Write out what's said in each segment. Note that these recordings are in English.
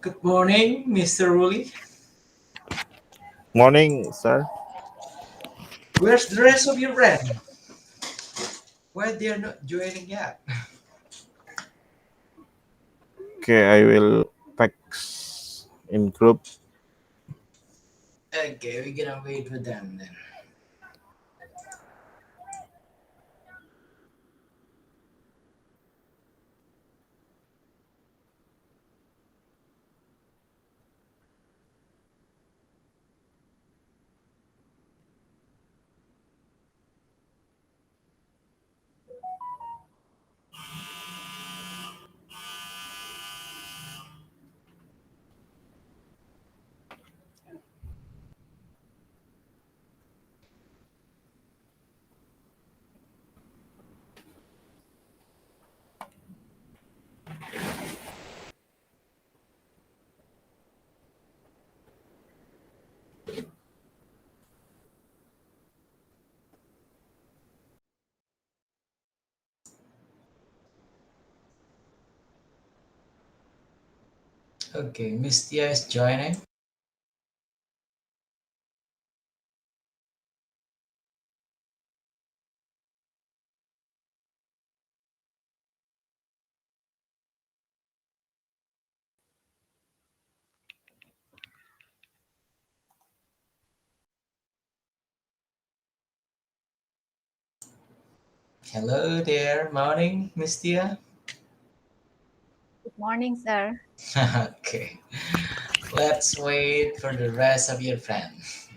Good morning, Mr. Ruli. Morning, sir. Where's the rest of your friend? Why they're not joining yet? Okay, I will text in group. Okay, we're gonna wait for them then. Okay, Miss Tia is joining. Hello there, morning, Miss Tia. Good morning, sir. Okay, let's wait for the rest of your friends.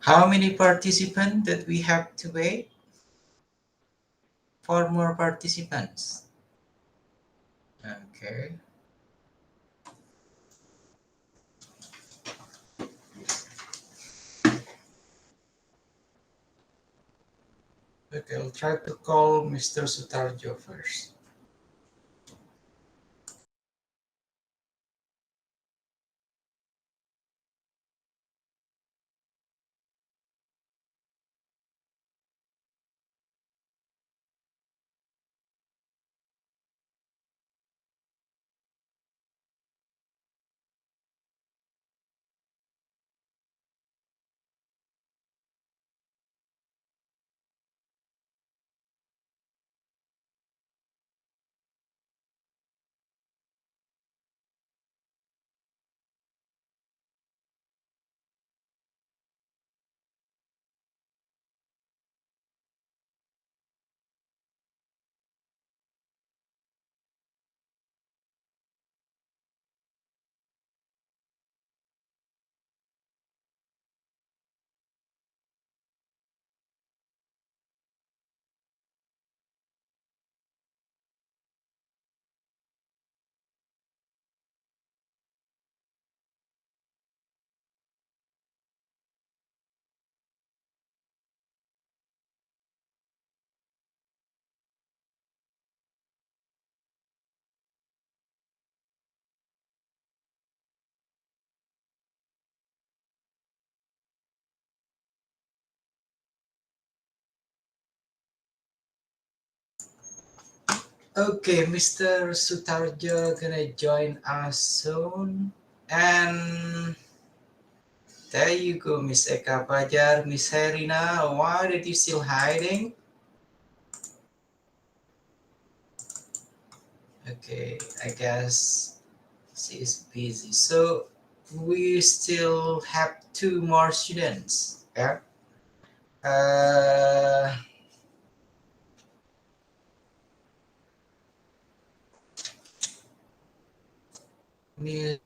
How many participants that we have to wait? Four more participants. Okay. Okay, I'll try to call Mr. Sutarjo first. Okay, Mr. Sutarjo gonna join us soon. And there you go, Miss Eka Pajar, Miss Herina. Why did you still hiding? Okay, I guess she is busy. So we still have two more students. Yeah. Uh, Miss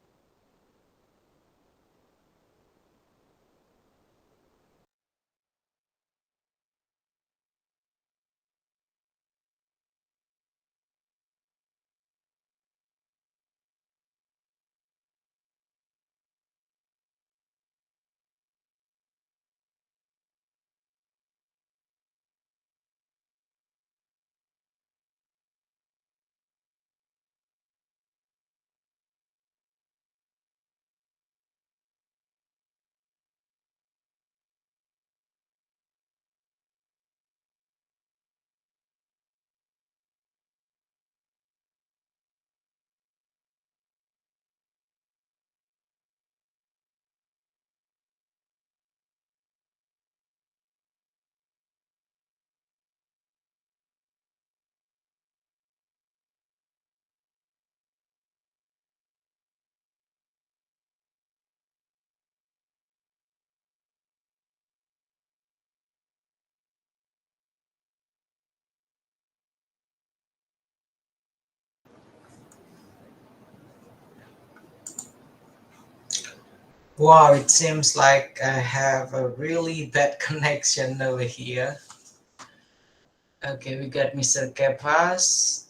Wow, it seems like I have a really bad connection over here. Okay, we got Mr. Kepas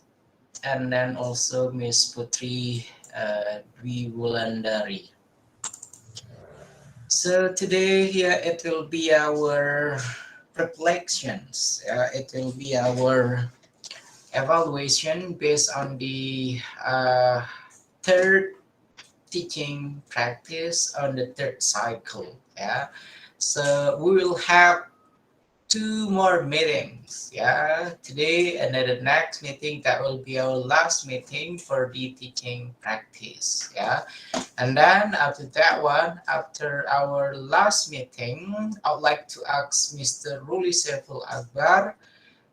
and then also Miss Putri Dwi Wulandari. So today here it will be our reflections. It will be our evaluation based on the third teaching practice on the third cycle. Yeah. So we will have two more meetings. Yeah. Today and then the next meeting that will be our last meeting for the teaching practice. Yeah. And then after that one, after our last meeting, I would like to ask Mr. Ruli Saiful Akbar.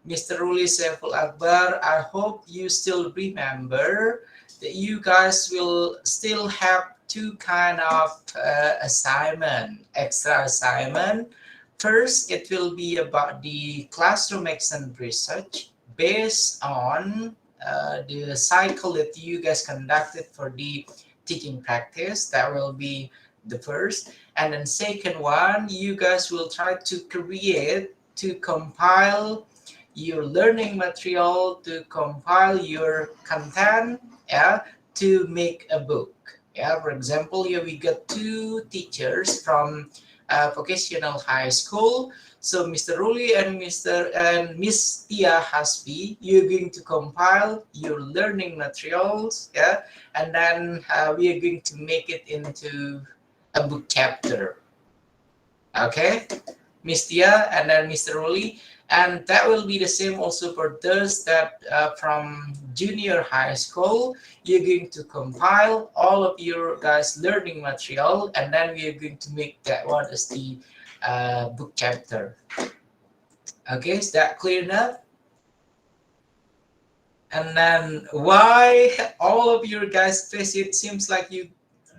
Mr. Ruli Saiful Akbar, I hope you still remember that you guys will still have two kind of assignment, extra assignment. First, it will be about the classroom action research based on the cycle that you guys conducted for the teaching practice. That will be the first. And then second one, you guys will try to create, to compile your learning material, to compile your content, yeah, to make a book. Yeah, for example, here we got two teachers from vocational high school. So Mr. Ruli and Miss Tia Hasbi, you're going to compile your learning materials, yeah, and then we are going to make it into a book chapter. Okay, Miss Tia and then Mr. Ruli, and that will be the same also for those that from junior high school. You're going to compile all of your guys' learning material, and then we are going to make that one as the book chapter. Okay, is that clear enough? And then why all of your guys' face, it seems like you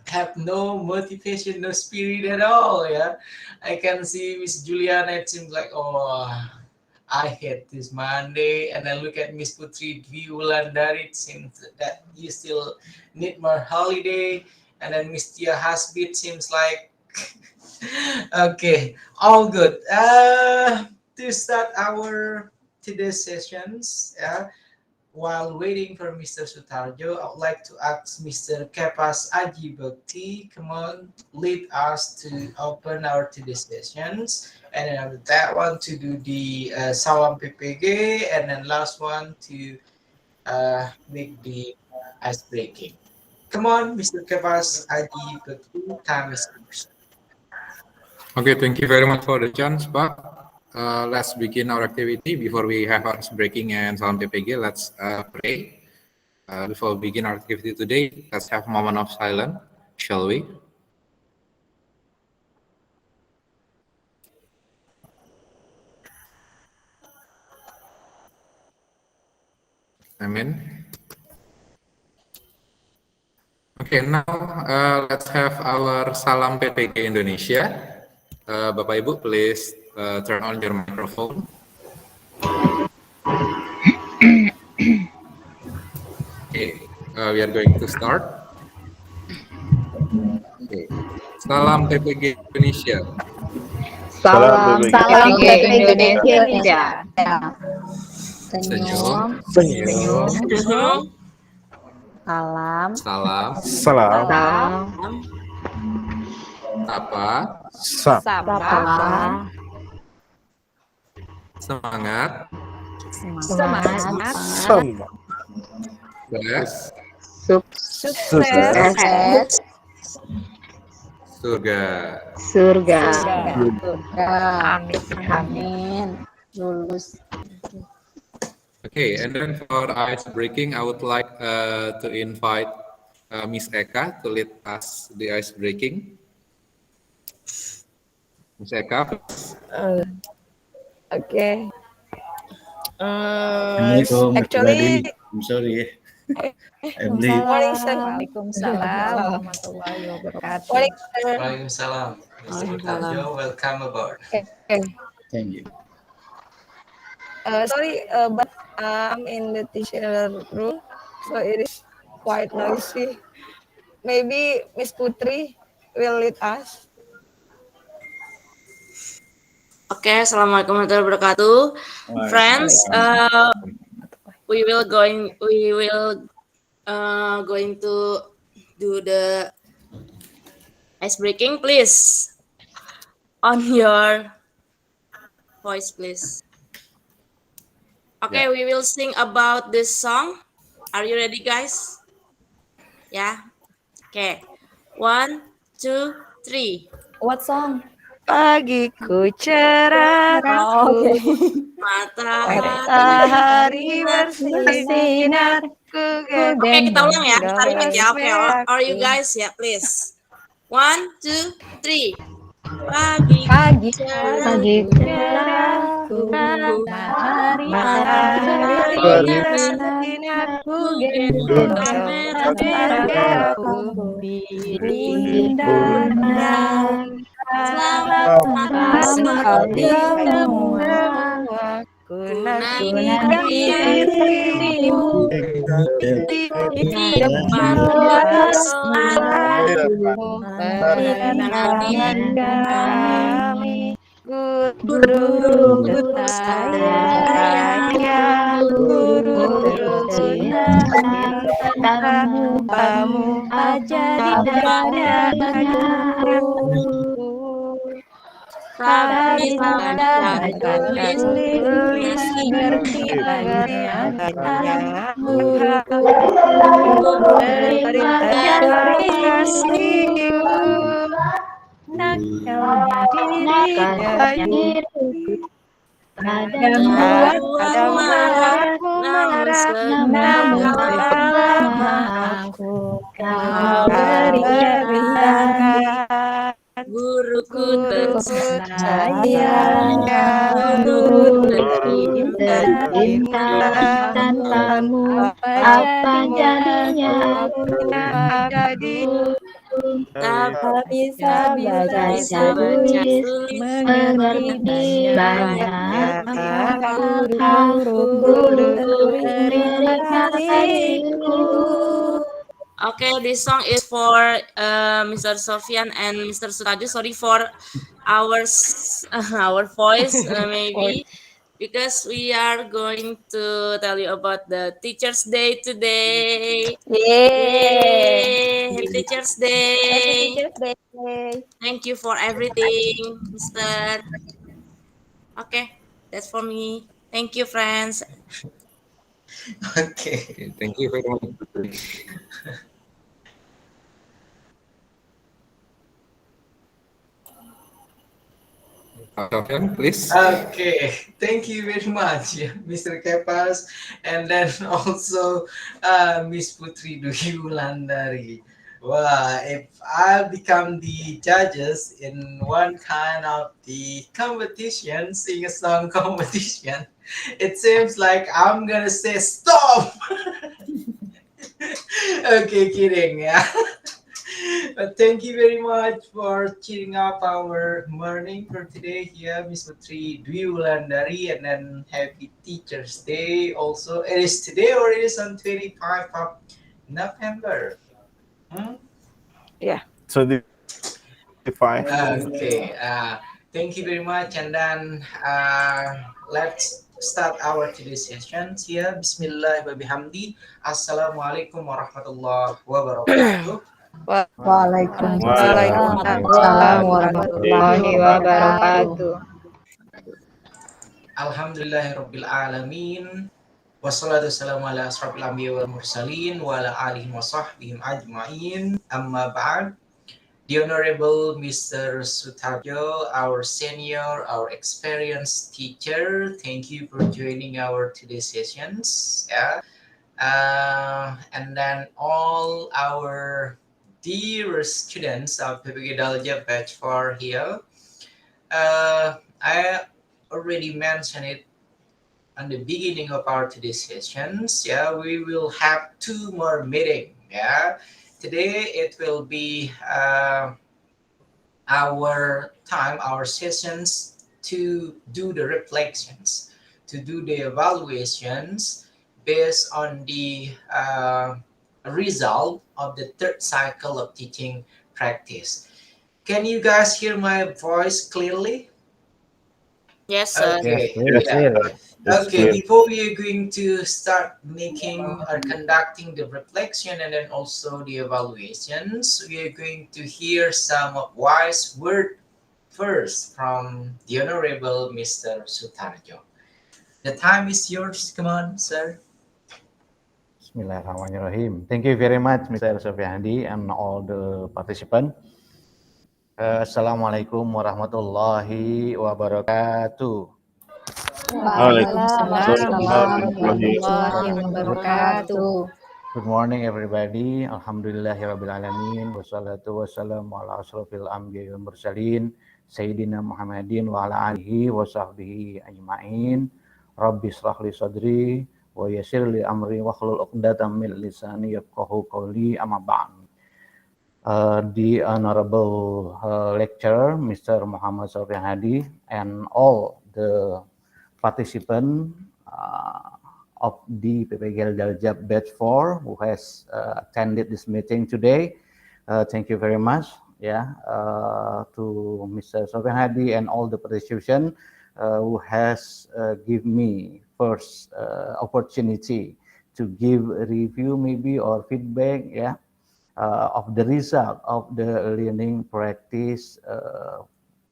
have no motivation, no spirit at all. Yeah, I can see Miss Juliana. It seems like, oh, I hate this Monday. And then look at Miss Putri Wulandari. It seems that you still need more holiday. And then Miss Tia Hasbi, it seems like okay, all good. To start our today's sessions, yeah, while waiting for Mr. Sutarjo, I would like to ask Mr. Kepas Aji Bhakti, come on, lead us to open our today's sessions. And then after that one to do the Salam PPG, and then last one to make the ice breaking. Come on, Mr. Kepas Aji Bhakti, time is yours. Okay, thank you very much for the chance, Pak. Let's begin our activity. Before we have our breaking and sound PPG, let's pray. Before we begin our activity today, let's have a moment of silence, shall we? Amen. Okay, now let's have our Salam PPG Indonesia. Bapak Ibu, please turn on your microphone. Okay, we are going to start. Okay. Salam PPG Indonesia. Salam Salam PPG PPG Indonesia. Senyum. Senyum. Salam. Salam. Salam. Apa? Sapa. Semangat. Semangat. Sama. Sukses. Sukses. Surga. Surga. Amin. Lulus. Okay, and then for ice breaking, I would like to invite Miss Eka to lead us the ice breaking. Miss Eka, please. Okay. Assalamualaikum Actually, I'm sorry. I'm late. morning, sir. Waalaikumsalam warahmatullahi wabarakatuh. Morning, sir. Waalaikumsalam. Mr. Sutarjo, welcome aboard. Okay. Thank you. Sorry, but I'm in the teacher room, so it is quite noisy. Maybe Miss Putri will lead us. Okay, Assalamualaikum warahmatullahi wabarakatuh. Friends, we will going to do the ice breaking. Please on your voice, please. Okay, we will sing about this song. Are you ready, guys? Yeah. Okay. 1, 2, 3. What song? Pagiku cerahku, matahari bersinar, Oke, kita ulang ya. Kita repeat ya. Oke, are you guys ya, please. 1, 2, 3. Pagi cerahku, matahari bersinar, gendong merahku di bundanya. Selamat sekali semua, Ku nanti dirimu di di depan kelas kelas Perkenalkan kami guru guru tersayang, sayang, guru guru tercinta, tamu aja apa adanya aku. tapi Habis baca baca tulis tulis mengerti mengerti artinya guruku terima terima kasihku nakalnya hanya diriku yang buat buat kadang marah, namun marah namun namun setelah setelah setelah aku kau kau berikan berikan guruku guruku tersayang, tersayang, guru guru tercinta, tercinta, tanpamu apa apa jadinya jadi tak bisa bisa baca baca tulis tulis mengerti banyak banyak hal guru guru terima terima kasihku. kasihku. Okay, this song is for Mr. Sofian and Mr. Sutaju. Sorry for our our voice, maybe because we are going to tell you about the Teachers' Day today. Yeay. Yay! Happy Teachers' Happy Day. Teacher's Day. Thank you for everything, Mister. Okay, that's for me. Thank you, friends. Okay. Okay, thank you very much. Sofian, please. Okay, thank you very much, yeah, Mr. Kepas, and then also Miss Putri Dwi Wulandari. Wow, if I become the judges in one kind of the competition, sing a song competition, it seems like I'm gonna say stop. Okay, kidding, yeah. But thank you very much for cheering up our morning for today here, Miss Putri Dwi Wulandari, and then happy Teachers Day also. It is today or it is on 25th of November? Hmm? So the five. Okay, thank you very much. And then let's start our today's sessions here. Bismillah wa bihamdi. Assalamualaikum warahmatullahi wabarakatuh. Waalaikumsalam Waalaikumsalam warahmatullahi wabarakatuh. Alhamdulillahirabbil alamin. Wassalatu wassalamu ala asrofil anbiya wal mursalin wa ala alihi wa sahbihim ajma'in. Amma ba'd. The Honorable Mr. Sutarjo, our senior, our experienced teacher, thank you for joining our today's sessions. Yeah. And then all our dear students of PPG Daljab batch 4 here. I already mentioned it on the beginning of our today's sessions. Yeah, we will have two more meeting. Yeah, today it will be our time, our sessions to do the reflections, to do the evaluations based on the result of the third cycle of teaching practice. Can you guys hear my voice clearly? Yes, sir. Okay, Yes, yeah. it's Okay, clear. before we are going to start making or conducting the reflection and then also the evaluations, we are going to hear some wise word first from the Honorable Mr. Sutarjo. The time is yours. Come on, sir. Bismillahirrahmanirrahim. Thank you very much, Mr. Sofian Hadi, and all the participants. Assalamualaikum warahmatullahi wabarakatuh. Waalaikumsalam Warahmatullahi warahmatullahi wabarakatuh. Good morning, everybody. Alhamdulillahirrabbilalamin. Wassalatu wassalamu ala asrofil anbiya wal mursalin. Sayyidina Muhammadin wa ala alihi wa sahbihi ajma'in. Rabbi shrahli sadri wa yassir li amri wa hlul 'uqdatam min lisani yafqahu qawli, amma ba'd. The honorable lecturer, Mr. Muhammad Hadi, and all the participants of the PPG Daljab batch 4 who has attended this meeting today. Thank you very much. Yeah, to Mr. Sofian Hadi and all the participants who has give me first opportunity to give a review maybe or feedback, yeah, of the result of the learning practice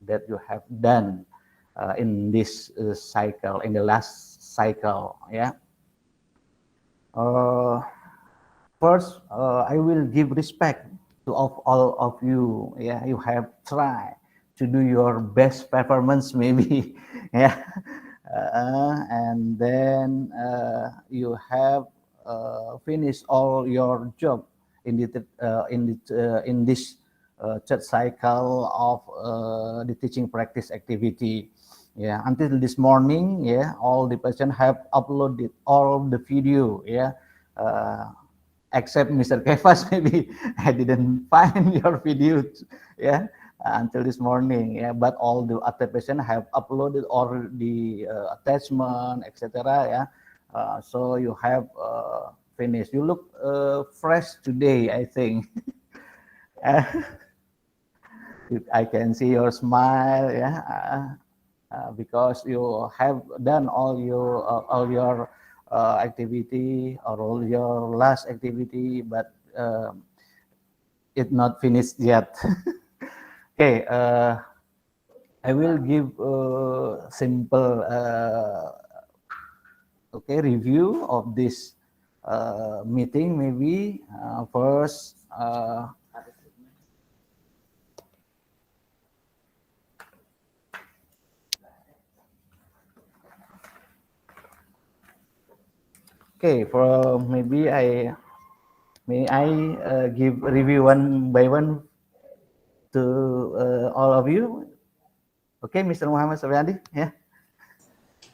that you have done in this cycle, in the last cycle, yeah. First, I will give respect to all of you. Yeah, you have tried to do your best performance, maybe. Yeah, and then you have finished all your job in this third cycle of the teaching practice activity. Yeah, until this morning, yeah, all the patients have uploaded all the video. Yeah. Except Mr. Kefas, maybe I didn't find your video, yeah, until this morning, yeah. But all the other patients have uploaded all the attachment, etc. Yeah, so you have finished. You look fresh today, I think. I can see your smile, yeah, because you have done all your activity or all your last activity, but it's not finished yet. Okay, I will give a simple okay review of this meeting. Maybe first. Okay, for maybe I give review one by one to all of you. Okay, Mr. Muhammad Sofian, yeah.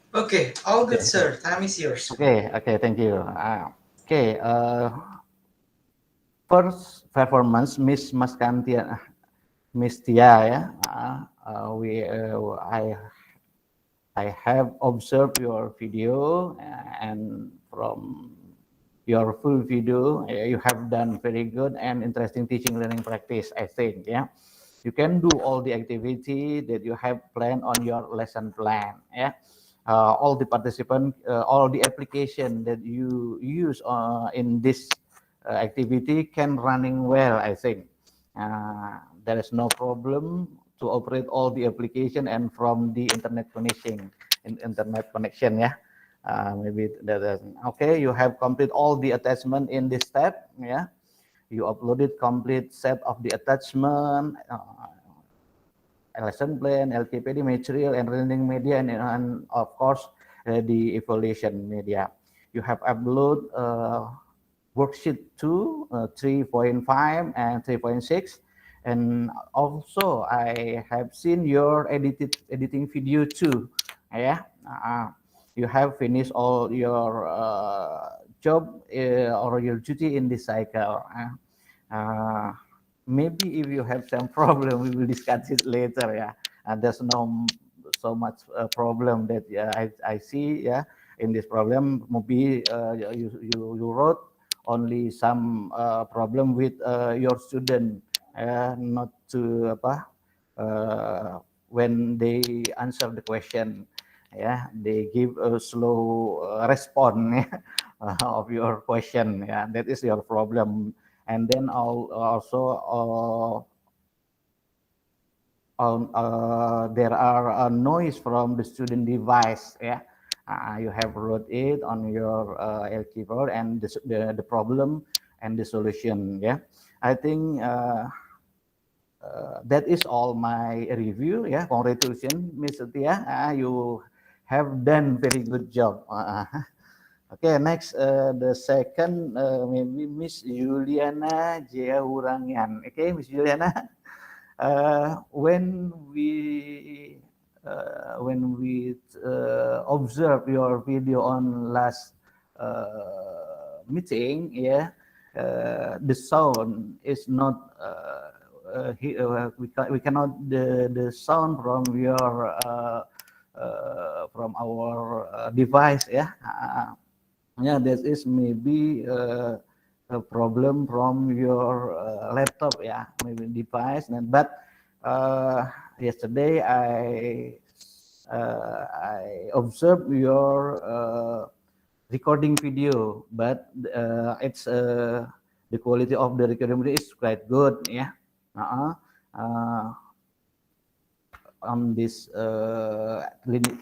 Okay, all good, sir. Time is yours. Okay, thank you. Okay, first performance Miss Maskantia, Miss Tia, yeah. I have observed your video, and from your full video, you have done very good and interesting teaching learning practice, I think, yeah. You can do all the activity that you have planned on your lesson plan, yeah. All the participants, all the application that you use in this activity can running well, I think. There is no problem to operate all the application and from the internet connection, yeah. Maybe that is okay. You have complete all the attachment in this step, yeah. You uploaded complete set of the attachment, lesson plan, LKPD material, and learning media, and of course the evaluation media. You have upload worksheet 2, 3.5, and 3.6. And also, I have seen your editing video too. Yeah, you have finished all your job or your duty in this cycle. Maybe if you have some problem, we will discuss it later. Yeah, and there's no so much problem that I see. Yeah, in this problem, maybe you wrote only some problem with your student, not to when they answer the question, yeah, they give a slow response of your question. Yeah, that is your problem. And then also there are a noise from the student device. Yeah, you have wrote it on your keyboard, and the problem and the solution. Yeah, I think that is all my review. Yeah, congratulations, Miss Tia. You have done very good job. Okay, next the second maybe Miss Juliana Jaurangian. Okay, Miss Juliana. When we observe your video on last meeting, yeah, the sound is not we cannot the sound from your from our device, yeah. Yeah, this is maybe a problem from your laptop, yeah, maybe device. But yesterday I observed your recording video, but it's the quality of the recording video is quite good, yeah. Uh-uh. Uh, on this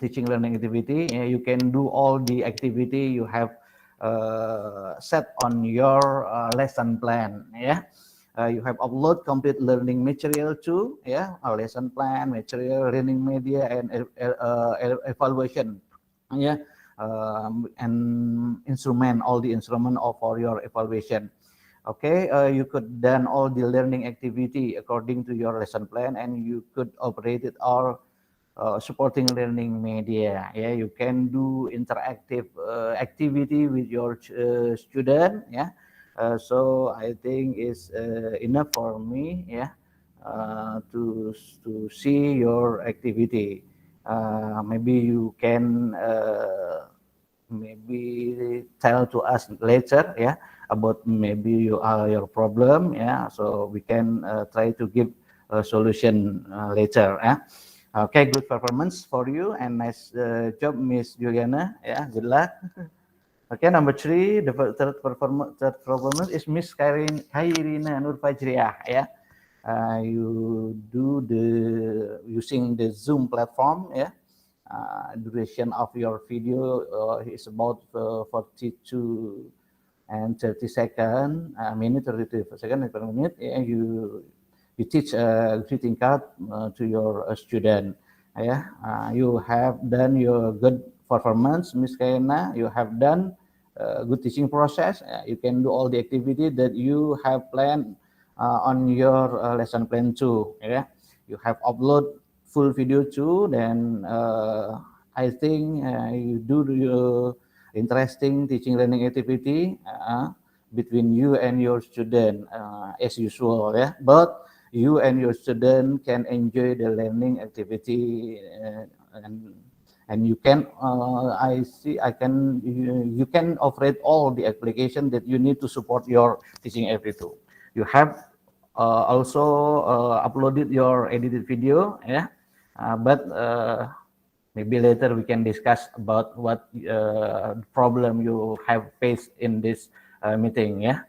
teaching learning activity, you can do all the activity you have set on your lesson plan, yeah. You have upload complete learning material too, yeah, a lesson plan, material, learning media, and evaluation, yeah, and instrument, all the instrument for your evaluation. Okay, you could done all the learning activity according to your lesson plan, and you could operate it all supporting learning media. Yeah, you can do interactive activity with your student. Yeah, so I think it's enough for me. Yeah, to see your activity. Maybe you can maybe tell to us later, yeah, about maybe your problem, yeah, so we can try to give a solution later, yeah. Okay, good performance for you and nice job, Miss Juliana, yeah, good luck. Okay, number three, the third performance is Miss Kairina Nur Fajriah, yeah. You do the using the Zoom platform, yeah. Duration of your video is about 42 and 30 second, minute, 32 second per minute. Yeah, you teach a greeting card to your student. Yeah, you have done your good performance, Miss Kaina. You have done good teaching process. You can do all the activity that you have planned on your lesson plan too. Yeah, you have upload full video too. Then I think you do your interesting teaching learning activity between you and your student as usual, yeah, but you and your student can enjoy the learning activity, and you can you can operate all the application that you need to support your teaching activity. You have also uploaded your edited video, yeah, but maybe later we can discuss about what problem you have faced in this meeting. Yeah.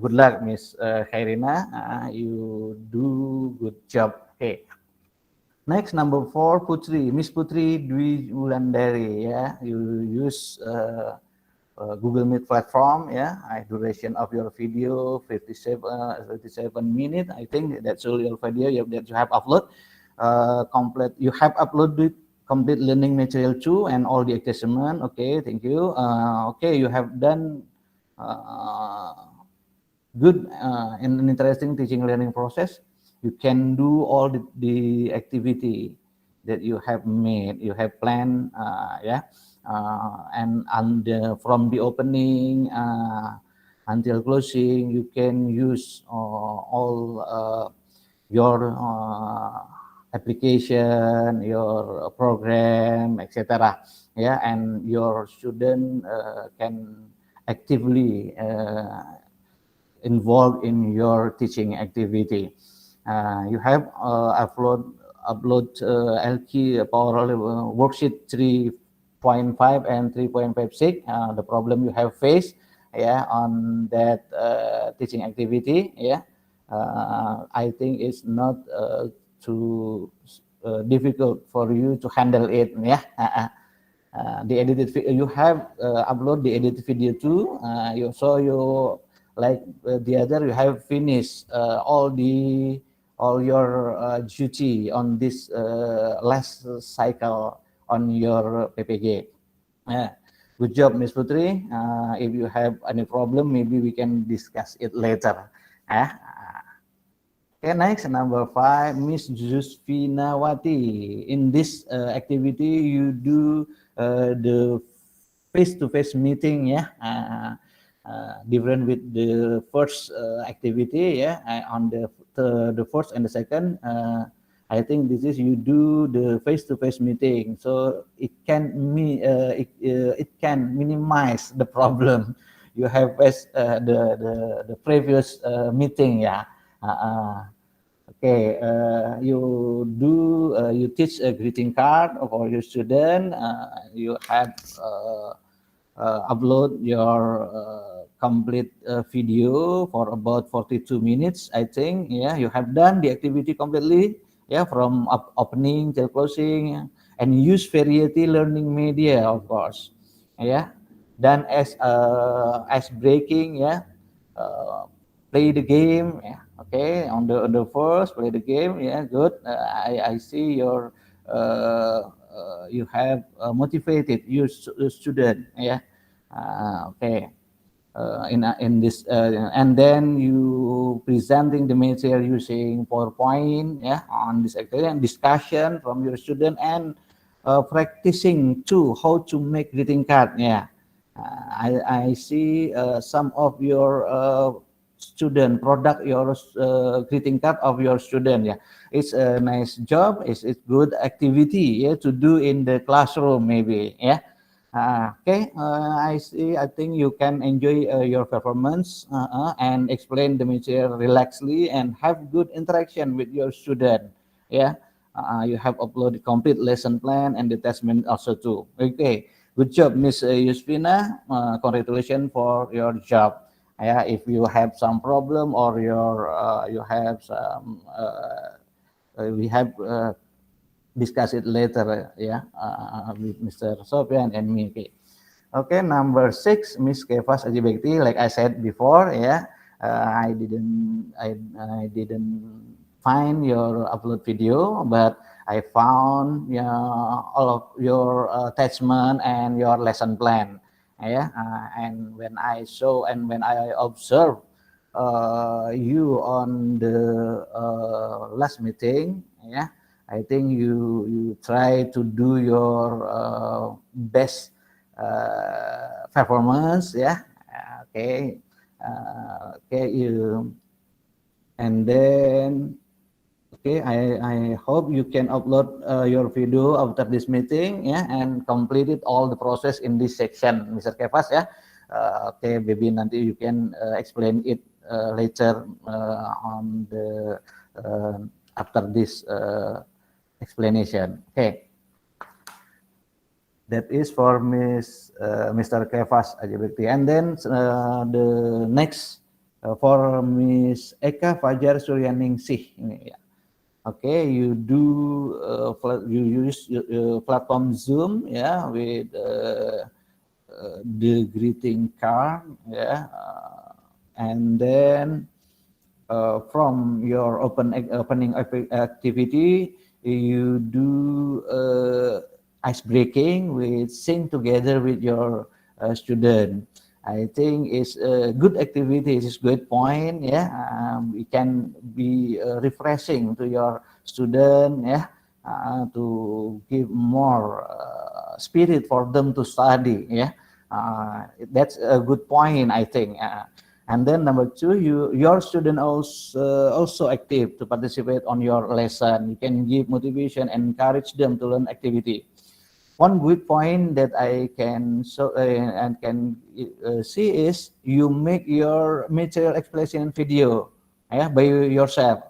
Good luck, Miss Khairina. You do good job. Okay. Next, number 4, Putri, Miss Putri Dwi Wulandari. Yeah, you use Google Meet platform. Yeah, duration of your video 57 minutes. I think that's all your video that you have upload. Complete. You have uploaded complete learning material too, and all the attachment. Okay, thank you. Okay, you have done good and interesting teaching learning process. You can do all the activity that you have made, you have planned, yeah, and from the opening until closing, you can use all your application, your program, etc. Yeah, and your student can actively involved in your teaching activity. You have upload LK Power Worksheet 3.5 and 3.56. The problem you have faced, yeah, on that teaching activity, yeah. I think it's not too difficult for you to handle it, yeah. The edited you have upload the edited video too. You like the other, you have finished all your duty on this last cycle on your PPG. Good job, Miss Putri. If you have any problem, maybe we can discuss it later. Okay, next, number 5, Miss Jusfinawati. In this activity, you do the face-to-face meeting, yeah, different with the first activity, yeah, on the first and the second I think this is you do the face-to-face meeting, so it can minimize the problem you have faced the previous meeting. Yeah. Okay, you teach a greeting card for your student. You have upload your complete video for about 42 minutes, I think. Yeah, you have done the activity completely. Yeah, from opening till closing, yeah. And use variety learning media, of course. Yeah, done as breaking. Yeah, uh, play the game. Yeah, okay. On the first, play the game. Yeah, good. I see you have motivated your student. Yeah, okay. In this and then you presenting the material using PowerPoint, yeah, on this activity, and discussion from your student, and practicing too how to make greeting card. Yeah, I see some of your student product your greeting card of your student. Yeah, it's a nice job. It's good activity, yeah, to do in the classroom maybe. Yeah. Okay, I see. I think you can enjoy your performance and explain the material relaxedly and have good interaction with your student. Yeah, you have uploaded complete lesson plan and the test minute also too. Okay, good job, Miss Yuspina. Congratulations for your job. Yeah, if you have some problem or you have some, we have discuss it later, yeah, with Mr. Sofian and me. Okay. Okay, number 6, Miss Kefas Ajibekti. Like I said before, yeah, I didn't find your upload video, but I found, yeah, all of your attachment and your lesson plan. Yeah, and when I saw and when I observe you on the last meeting, yeah, I think you try to do your best performance. Yeah. Okay. Okay. And then okay, I hope you can upload your video after this meeting, yeah, and completed all the process in this section, Mr. Kefas. Yeah. Okay, maybe nanti you can explain it later on the after this explanation. Okay. That is for Mr. Kefas Ajibekti. And then the next for Miss Eka Fajar Suryaningsih. Ini, ya. Okay, you do you use platform Zoom, yeah, with the greeting card, yeah, and then from your opening activity, you do ice breaking with sing together with your student. I think it's a good activity. It's a good point. Yeah, it can be refreshing to your student. Yeah, to give more spirit for them to study. Yeah, that's a good point, I think. And then number 2, your student also active to participate on your lesson. You can give motivation and encourage them to learn activity. One good point that I can see is you make your material explanation video, yeah, by yourself.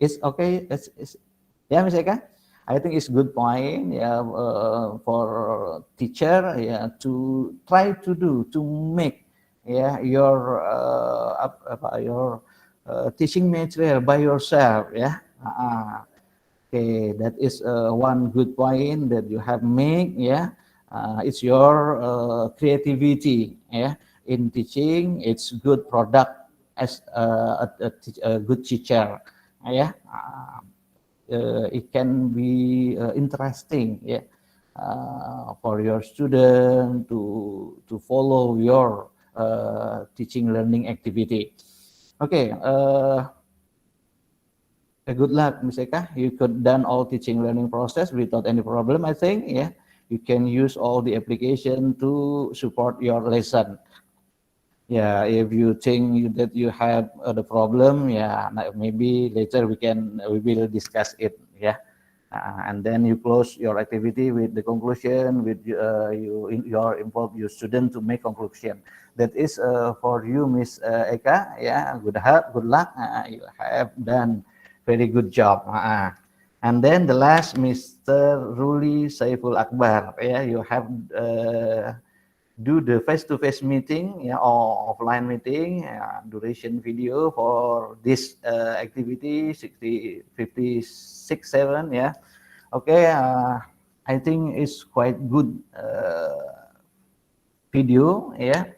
It's okay. Yeah, Miss Eka. I think it's good point, yeah, for teacher, yeah, to try to make, yeah, your teaching material by yourself. Yeah. Okay, that is one good point that you have made. Yeah, it's your creativity. Yeah, in teaching, it's good product as a good teacher. Yeah, it can be interesting. Yeah, for your student to follow your teaching learning activity. Okay. Good luck, Ms. Eka. You could done all teaching learning process without any problem, I think. Yeah, you can use all the application to support your lesson. Yeah, if you think that you have the problem, yeah, maybe later we will discuss it. Yeah. And then you close your activity with the conclusion, with you involve your student to make conclusion. That is for you, Miss Eka. Yeah, good luck. You have done very good job. And then the last, Mr. Ruli Saiful Akbar. Yeah, you have do the face-to-face meeting, yeah, or offline meeting, duration video for this activity 60 56 7, yeah. Okay, I think it's quite good video, yeah.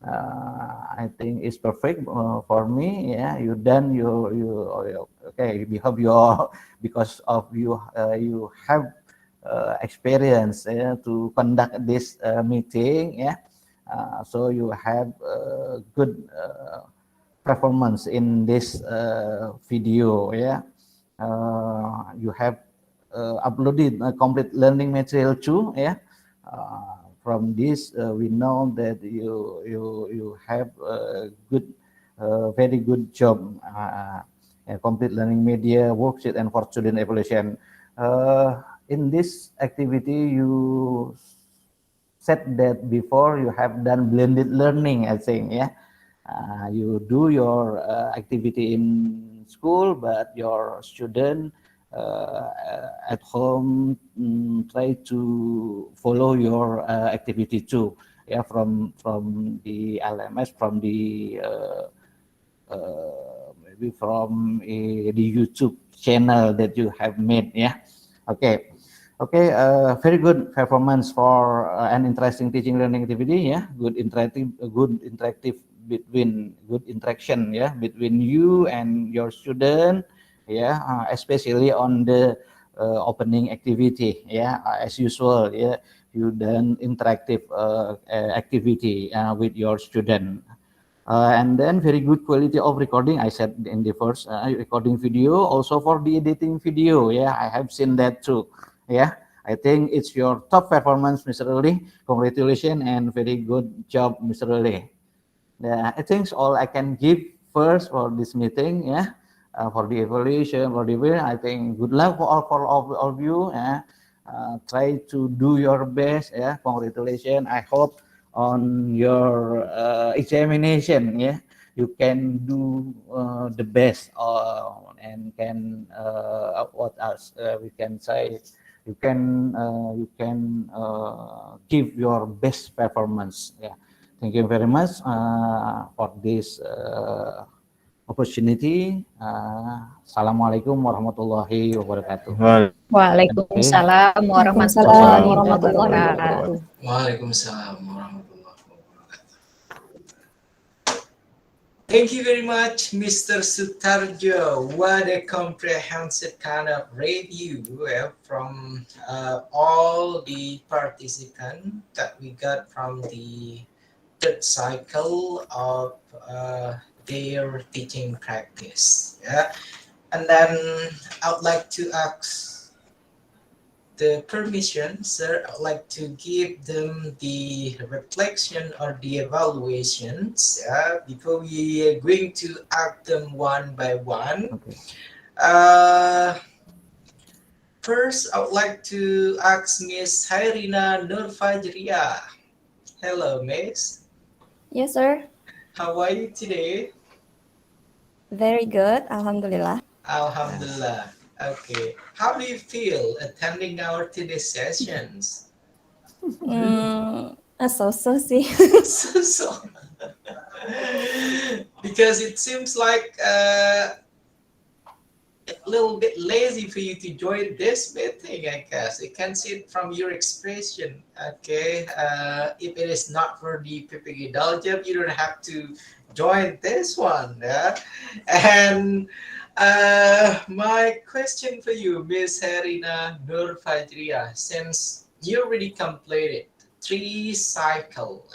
I think it's perfect for me. Yeah, you done okay. We hope you because of you you have experience to conduct this meeting. Yeah, so you have good performance in this video. Yeah, you have uploaded a complete learning material too. Yeah. From this, we know that you have a good, very good job. Complete learning media, worksheet, and for student evaluation. In this activity, you said that before you have done blended learning, I think, yeah. You do your activity in school, but your student at home try to follow your activity too, yeah, from the LMS, from the maybe from the YouTube channel that you have made, yeah. Okay. Okay, very good performance for an interesting teaching learning activity. Yeah, good interactive between good interaction. Yeah, between you and your student. Yeah, especially on the opening activity. Yeah, as usual. Yeah, you done interactive activity with your student. And then very good quality of recording. I said in the first recording video, also for the editing video. Yeah, I have seen that too. Yeah, I think it's your top performance, Mr. Ruli. Congratulations and very good job, Mr. Ruli. Yeah, I think all I can give first for this meeting. Yeah, for the evaluation, for the way, I think good luck for all of you. Yeah, try to do your best. Yeah, congratulations. I hope on your examination. Yeah, you can do the best and can what else we can say. You can give your best performance. Yeah. Thank you very much for this opportunity. Assalamualaikum warahmatullahi wabarakatuh. Okay. Waalaikumsalam Waalaikumsalam warahmatullahi warahmatullahi wabarakatuh. wabarakatuh. Waalaikumsalam warahmatullahi wabarakatuh. Thank you very much, Mr. Sutarjo. What a comprehensive kind of review from all the participants that we got from the third cycle of their teaching practice. Yeah, and then I'd like to ask the permission, sir. I'd like to give them the reflection or the evaluations before we are going to act them one by one. Okay. First, I would like to ask Miss Hairina Nurfajria. Hello, Miss. Yes, sir. How are you today? Very good. Alhamdulillah. Alhamdulillah. Okay. How do you feel attending our today's sessions? So sih. So, because it seems like a little bit lazy for you to join this meeting, I guess. I can see it from your expression. Okay. If it is not for the PPG Daljab, you don't have to join this one. Yeah? And my question for you, Miss Herina Nur Fajria, since you already completed 3 cycle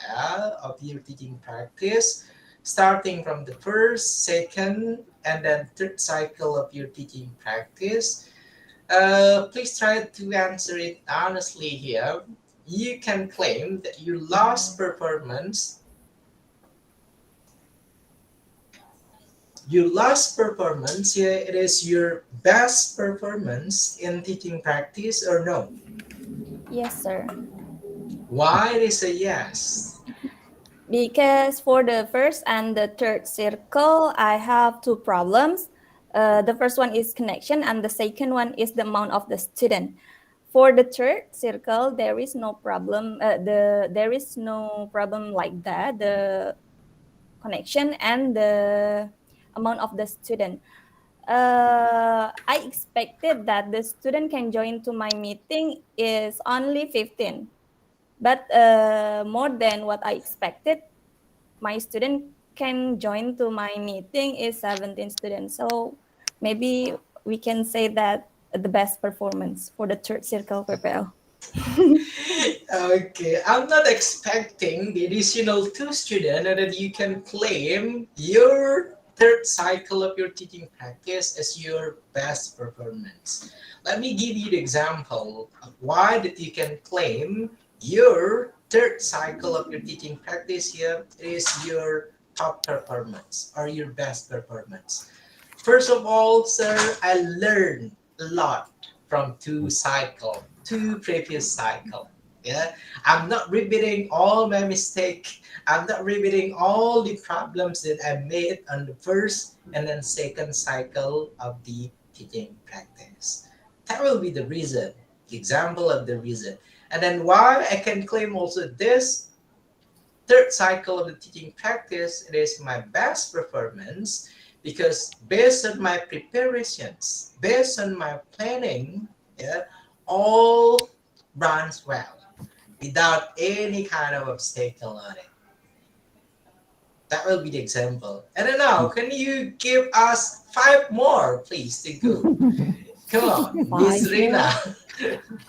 of your teaching practice, starting from the first, second, and then third cycle of your teaching practice, please try to answer it honestly here. You can claim that you lost performance Your last performance, yeah, it is your best performance in teaching practice or no? Yes, sir. Why it is a yes? Because for the first and the third circle, I have two problems. The first one is connection, and the second one is the amount of the student. For the third circle, there is no problem. There is no problem like that. The connection and the amount of the student. I expected that the student can join to my meeting is only 15, but more than what I expected. My student can join to my meeting is 17 students. So maybe we can say that the best performance for the third circle PPL. Okay, I'm not expecting the additional two students that you can claim your third cycle of your teaching practice as your best performance. Let me give you the example of why that you can claim your third cycle of your teaching practice here is your top performance or your best performance. First of all, sir, I learned a lot from two previous cycle. Yeah, I'm not repeating all my mistake. I'm not repeating all the problems that I made on the first and then second cycle of the teaching practice. That will be the reason, the example of the reason. And then why I can claim also this third cycle of the teaching practice, it is my best performance because based on my preparations, based on my planning, yeah, all runs well without any kind of obstacle on it. That will be the example. And then now, can you give us five more, please, to go? Come on, Miss Five Rina.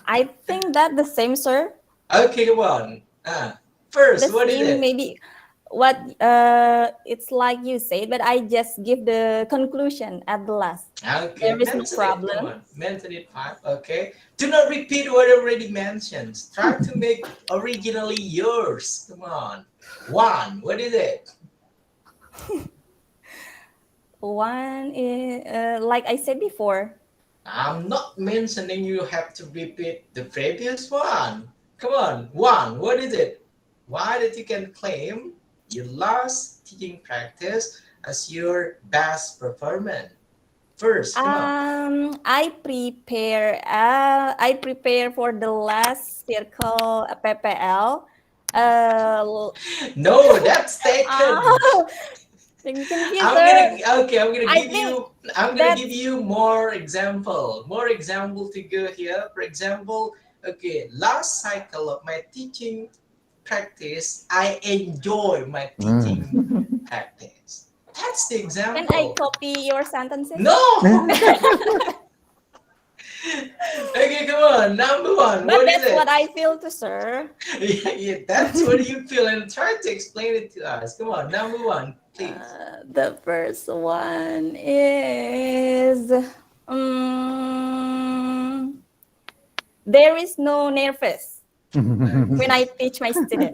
I think that the same, sir. Okay, come on. First, The what is same, it? maybe what it's like you said, but I just give the conclusion at the last. Okay, There is no mention it. Come problem. on, mention it five. Okay. Do not repeat what I already mentioned. Try to make originally yours. Come on. One. What is it? One is like I said before. I'm not mentioning you have to repeat the previous one. Come on. One. What is it? Why did you can claim your last teaching practice as your best performance? First, come on. I prepare for the last circle PPL. Uh, No, that's taken. oh, confused, I'm sir. gonna okay. I'm gonna I give think you. I'm gonna give that's you more example. More example to go here. For example, okay. Last cycle of my teaching practice, I enjoy my teaching practice. That's the can I example. copy your sentences? No. Okay, come on. Number one. But What is that's what it? I feel to, sir. Yeah, yeah, that's what you feel, and try to explain it to us. Come on. Number one, please. The first one is um, there is no nervous when I teach my student.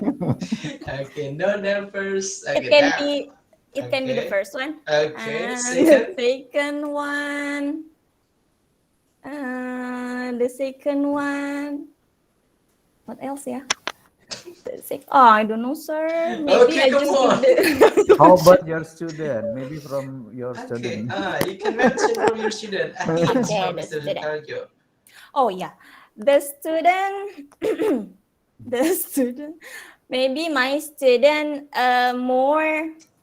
Okay, no numbers. It Okay, can that. be it can be the Okay. first one, Okay. and the Second. second one. The second one. What else? Yeah. Oh, I don't know, sir. Maybe Okay, I come just give on. the How conclusion. about your student? Maybe from your Okay. student. You can mention from your student. It's Okay, from the Mr. student. Daljab. Oh yeah, the student, the student. Maybe my student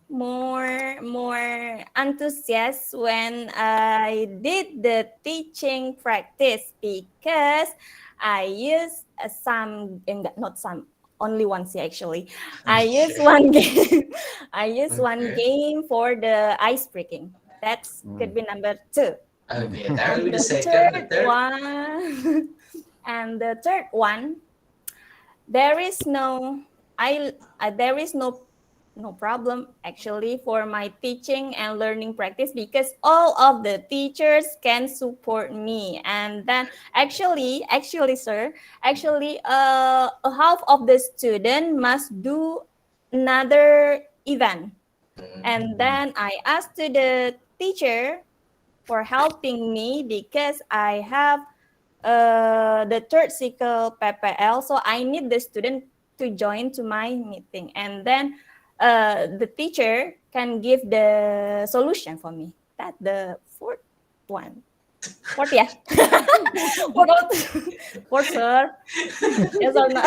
more enthusiastic when I did the teaching practice because I use some not some only once actually. I use Okay. one game. I use one Okay. game for the ice breaking. That's could be number two. Okay. That will And be the the second. The third third. one, and the third one, there is no, there is no problem actually for my teaching and learning practice because all of the teachers can support me. And then actually, sir, actually, a half of the student must do another event And then I asked to the teacher for helping me because I have the third cycle PPL, so I need the student to join to my meeting, and then the teacher can give the solution for me. That the fourth one. Fourth, yeah. Fourth, sir. Yes or no?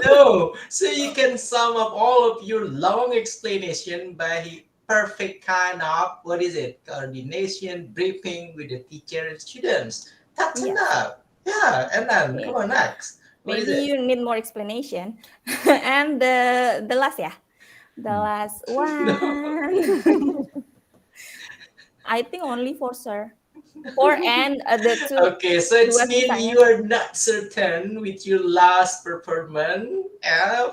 No, so you can sum up all of your long explanation by perfect kind of what is it? Coordination, briefing with the teacher and students. That's Yes. enough. Yeah, and then come on next. What is Maybe it? you need more explanation. And the last, yeah. The last one. I think only four, sir. Four and the two. Okay, so it's dua mean sisanya. you are not certain with your last performance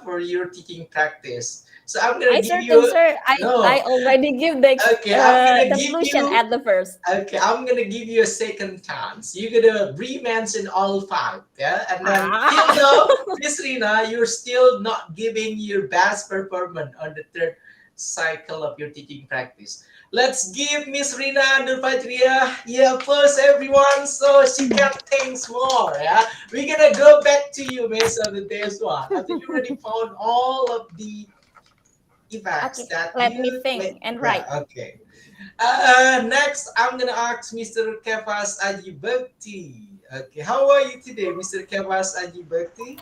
for your teaching practice. So I'm gonna I give certain, you sir. I no. already give the Okay, I'm gonna the give solution you at the first. Okay, I'm gonna give you a second chance. You're gonna re-mention all five, yeah? And then till Ah. now, Miss Rina, you're still not giving your best performance on the third cycle of your teaching practice. Let's give Miss Rina Nurfajria yeah first everyone so she can think more, yeah? We're gonna go back to you, Miss, on the this one. After you already found all of the effects Okay, that let me you think and yeah, write. okay. Next, I'm gonna ask Mr. Kevas Ajibakti. Okay, how are you today, Mr. Kevas Ajibakti?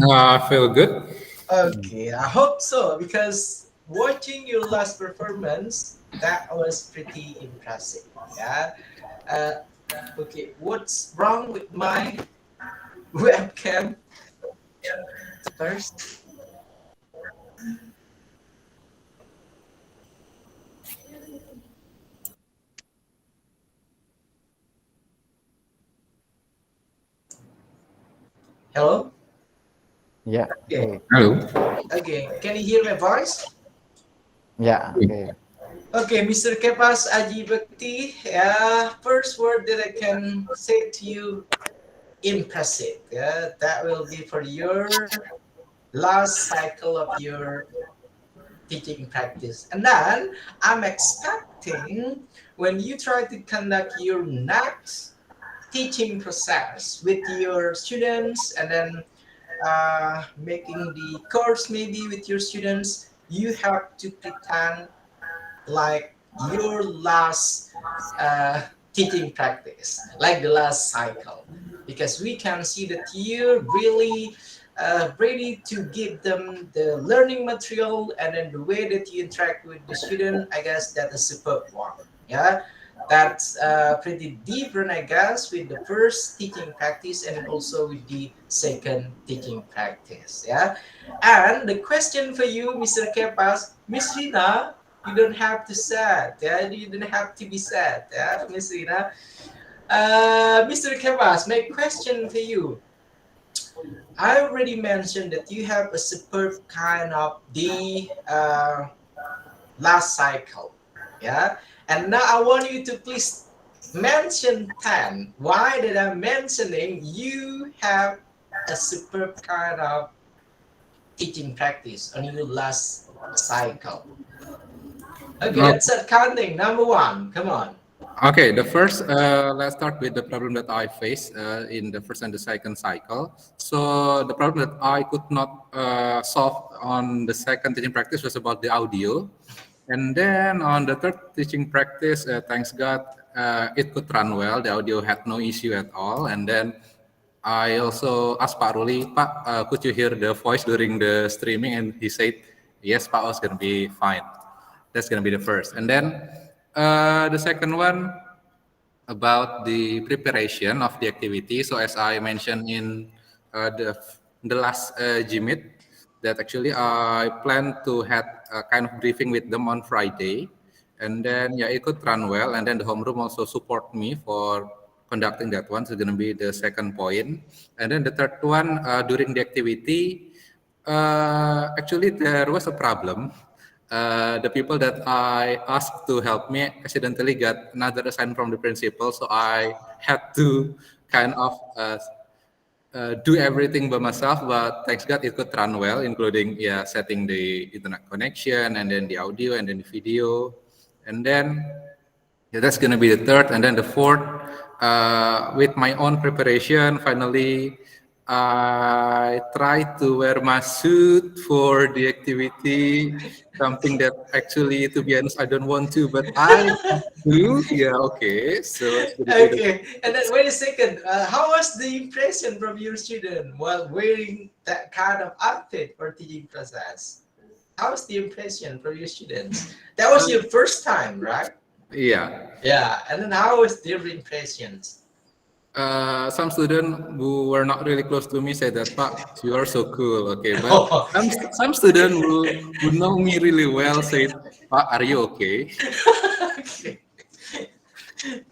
I feel good. Okay, I hope so because watching your last performance, that was pretty impressive. Yeah. Uh, okay, what's wrong with my webcam? First, hello. Yeah, Okay, okay. Hello. okay. Can you hear my voice? Yeah, okay. Okay, Mr. Kepas Ajibakti, first word that I can say to you, impressive. Yeah, that will be for your last cycle of your teaching practice. And then I'm expecting when you try to conduct your next teaching process with your students and then making the course maybe with your students, you have to pretend like your last teaching practice, like the last cycle, because we can see that you're really ready to give them the learning material and then the way that you interact with the student. I guess that is superb one. Yeah, that's pretty different, I guess, with the first teaching practice and then also with the second teaching practice. Yeah, and the question for you, Mr. Kepas, Miss Rina, you don't have to sad. Yeah, you don't have to be sad. Yeah, Miss Rina. Mr. Kevas, my question for you. I already mentioned that you have a superb kind of the last cycle. Yeah, and now I want you to please mention 10. Why did I mentioning you have a superb kind of teaching practice on your last cycle? Okay, Oh, let's start counting. Number one, come on. okay, the first, let's start with the problem that I faced in the first and the second cycle. So the problem that I could not solve on the second teaching practice was about the audio. And then on the third teaching practice, thanks God, it could run well. The audio had no issue at all. And then I also asked Pak Ruli, Pak, could you hear the voice during the streaming? And he said, yes, Pak, was going to be fine. That's going to be the first. And then the second one about the preparation of the activity. So as I mentioned in the last GMIT, that actually I plan to have a kind of briefing with them on Friday, and then yeah, it could run well. And then the homeroom also support me for conducting that one. So it's gonna be the second point. And then the third one during the activity, actually there was a problem. The people that I asked to help me accidentally got another assignment from the principal, so I had to kind of do everything by myself, but thanks God it could run well, including setting the internet connection and then the audio and then the video, and then that's gonna be the third, and then the fourth. With my own preparation, finally, I try to wear my suit for the activity. Something that actually, to be honest, I don't want to, but I do. Yeah, okay. So it's gonna be the Okay, and then wait a second. How was the impression from your student while wearing that kind of outfit for teaching process? How was the impression from your students? That was your first time, right? yeah. Yeah, and then how was their impressions? Some students who were not really close to me said that, Pak, you are so cool. Okay, but Oh, some students who know me really well said, Pak, are you okay? okay.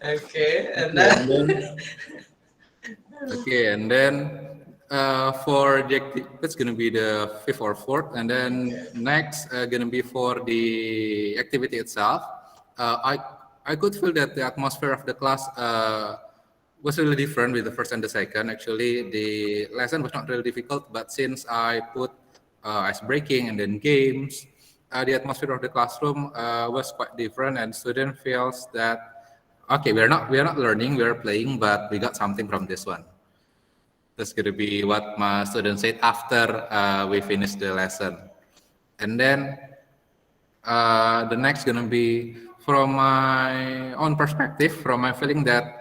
Okay, and Okay, and then then okay, and then for the that's gonna be the fifth or fourth, and then next gonna be for the activity itself. Uh, I I could feel that the atmosphere of the class was really different with the first and the second. Actually, the lesson was not really difficult, but since I put ice breaking and then games, the atmosphere of the classroom was quite different, and student feels that okay, we are not learning, we are playing, but we got something from this one. That's gonna be what my students said after we finish the lesson. And then the next gonna be from my own perspective, from my feeling that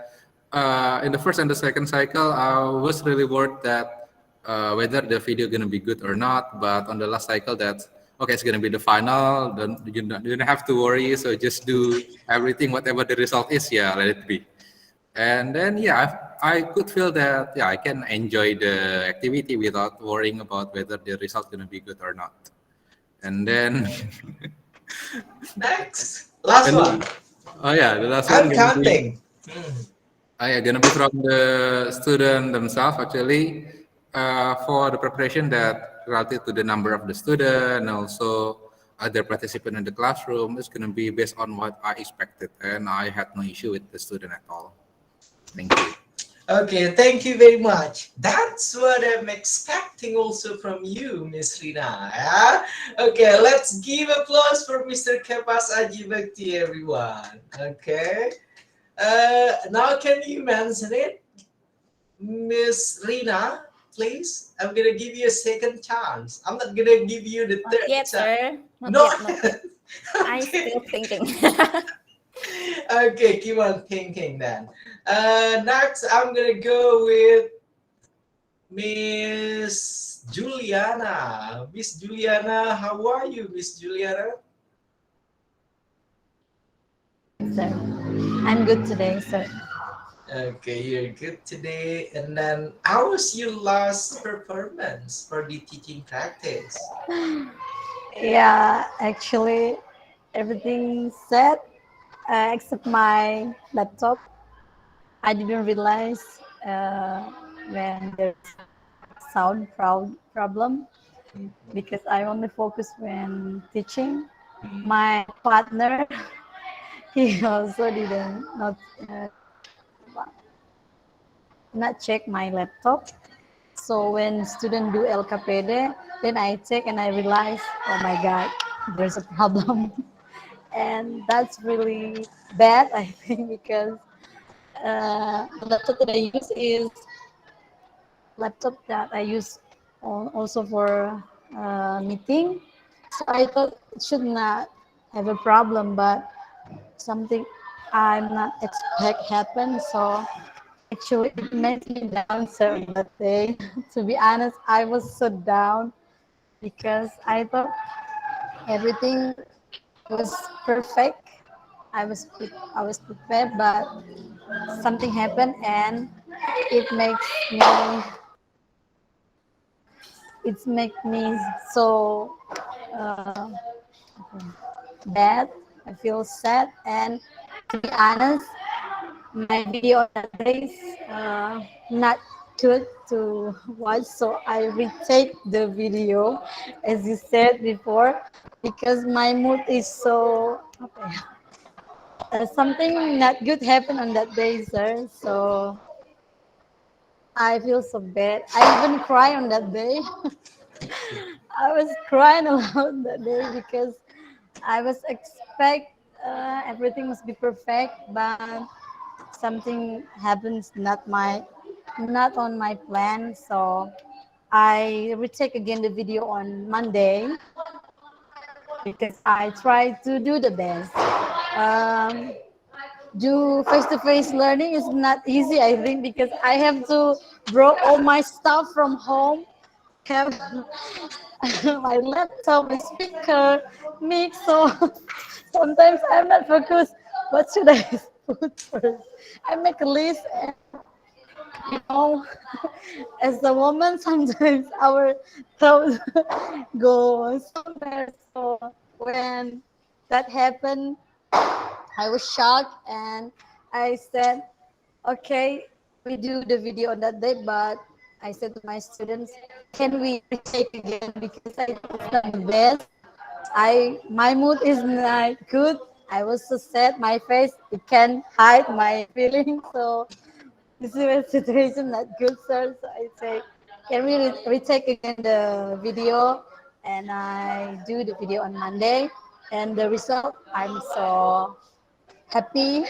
in the first and the second cycle, I was really worried that whether the video gonna be good or not. But on the last cycle, that okay, it's gonna be the final. You don't have to worry. So just do everything, whatever the result is. Yeah, let it be. And then I could feel that I can enjoy the activity without worrying about whether the result gonna be good or not. And then next, last and one. oh yeah, the last one I'm gonna be counting. gonna be from the student themselves actually for the preparation that related to the number of the student and also other participant in the classroom is gonna be based on what I expected, and I had no issue with the student at all. Thank you. Okay, thank you very much. That's what I'm expecting also from you, Miss Rina. Yeah? Okay, let's give applause for Mr. Kepas Ajibakti, everyone. Okay. Now can you mention it, Miss Rina? Please, I'm gonna give you a second chance. I'm not gonna give you the Not third yet, chance. sir. Not No. yet, not yet. I'm Okay. still thinking. Okay, keep on thinking then. Next, I'm gonna go with Miss Juliana. Miss Juliana, how are you, Miss Juliana? Sir, I'm good today, sir. Okay, you're good today. And then, how was your last performance for the teaching practice? Yeah, actually, everything set except my laptop. I didn't realize when there's sound problem because I only focus when teaching. My partner, he also didn't not check my laptop. So when students do L.K.P.D., then I check and I realize, oh my God, there's a problem. And that's really bad, I think, because the laptop that I use is laptop that I use also for meeting. So I thought it should not have a problem, but something I'm not expect happen. So actually, it makes me down, sir, that day. To be honest, I was so down because I thought everything was perfect. I was prepared, but something happened, and it makes me it makes me so uh, bad. I feel sad, and to be honest, my video that day is not good to watch, so I retake the video as you said before because my mood is so okay. Something not good happened on that day, sir. So I feel so bad. I even cry on that day. I was crying a lot that day because I was expect everything must be perfect, but something happens not on my plan. So I retake again the video on Monday because I try to do the best. Um, do face-to-face learning is not easy, I think, because I have to brought all my stuff from home, have my laptop, my speaker, mic. So sometimes I'm not focused. What should I put first? I make a list, and you know, as a woman, sometimes our thoughts go somewhere. So when that happened, I was shocked, and I said, okay, we do the video on that day, but I said to my students, can we retake again because I know it's not the best. My mood is not good. I was so sad. My face it can hide my feelings. So this is a situation not good, sir. So I say, can we retake again the video? And I do the video on Monday, and the result I'm so happy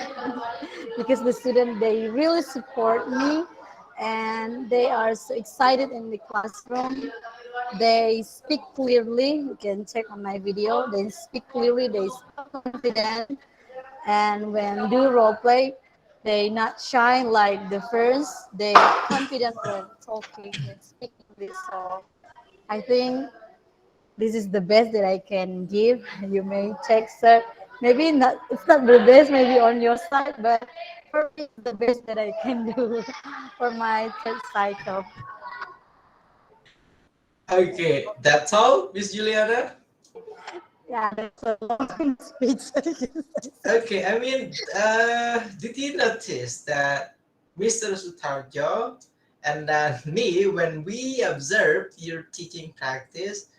because the student they really support me, and they are so excited in the classroom. They speak clearly. You can check on my video. They speak clearly. They so confident, and when do role play, they not shy like the first. They confident when talking, when speaking this. So I think this is the best that I can give. You may check, sir. Maybe not. It's not the best, maybe on your side, but for me, it's the best that I can do for my third cycle. Okay, that's all, Miss Juliana. Yeah, that's a long speech. I guess. Okay, I mean, did you notice that Mr. Sutarjo and then me, when we observed your teaching practice,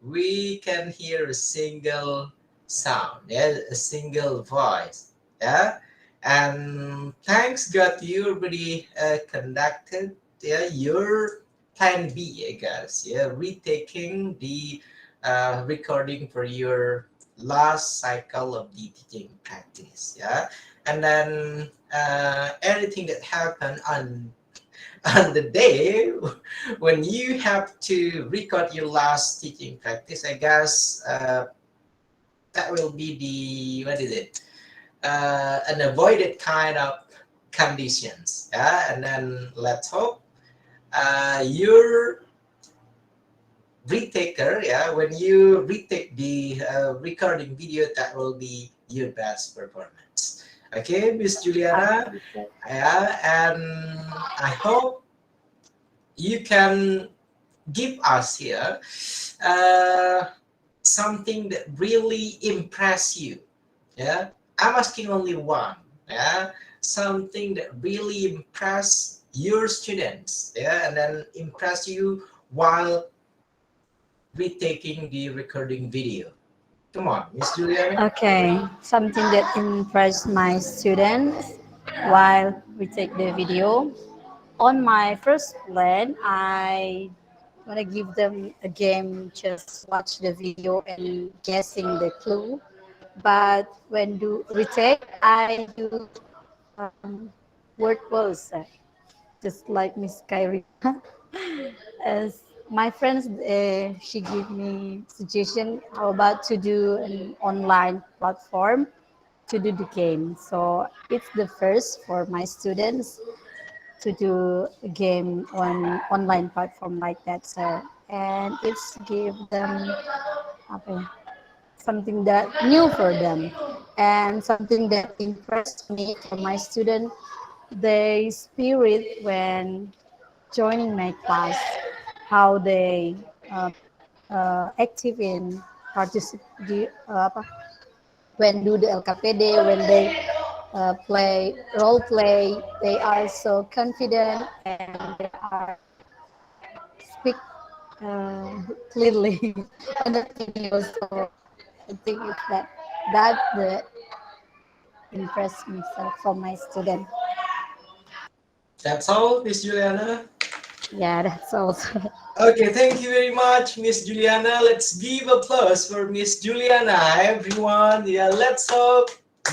we can hear a single sound, yeah, a single voice, yeah. And thanks God, you already conducted, yeah, your plan B, I guess, yeah, retaking the recording for your last cycle of the teaching practice, yeah. And then everything that happened on the day when you have to record your last teaching practice, I guess that will be the, what is it? An avoided kind of conditions. Yeah, and then let's hope your retaker, yeah, when you retake the recording video, that will be your best performance. Okay, Miss Juliana. Okay, sir. Yeah, and I hope you can give us here uh, something that really impress you. Yeah, I'm asking only one. Yeah, something that really impress your students. Yeah, and then impress you while retaking the recording video. Come on, Miss Juliana. Okay, something that impressed my students while we take the video. On my first plan, I want to give them a game, just watch the video and guessing the clue. But when do retake, I do um, word processor, just like Miss Kyrie. As my friends, she gave me suggestion how about to do an online platform to do the game. So it's the first for my students to do a game on online platform like that. So and it's give them apa ya, something that new for them, and something that impressed me for my student, their spirit when joining my class, how they active in participate when do the LKPD, when they play role play, they are so confident and they are speak clearly in the video. So I think it's that the impressed me so for my student. That's all, Miss Juliana. Yeah, that's also. Okay, thank you very much, Miss Juliana. Let's give applause for Miss Juliana, everyone. Yeah, let's hope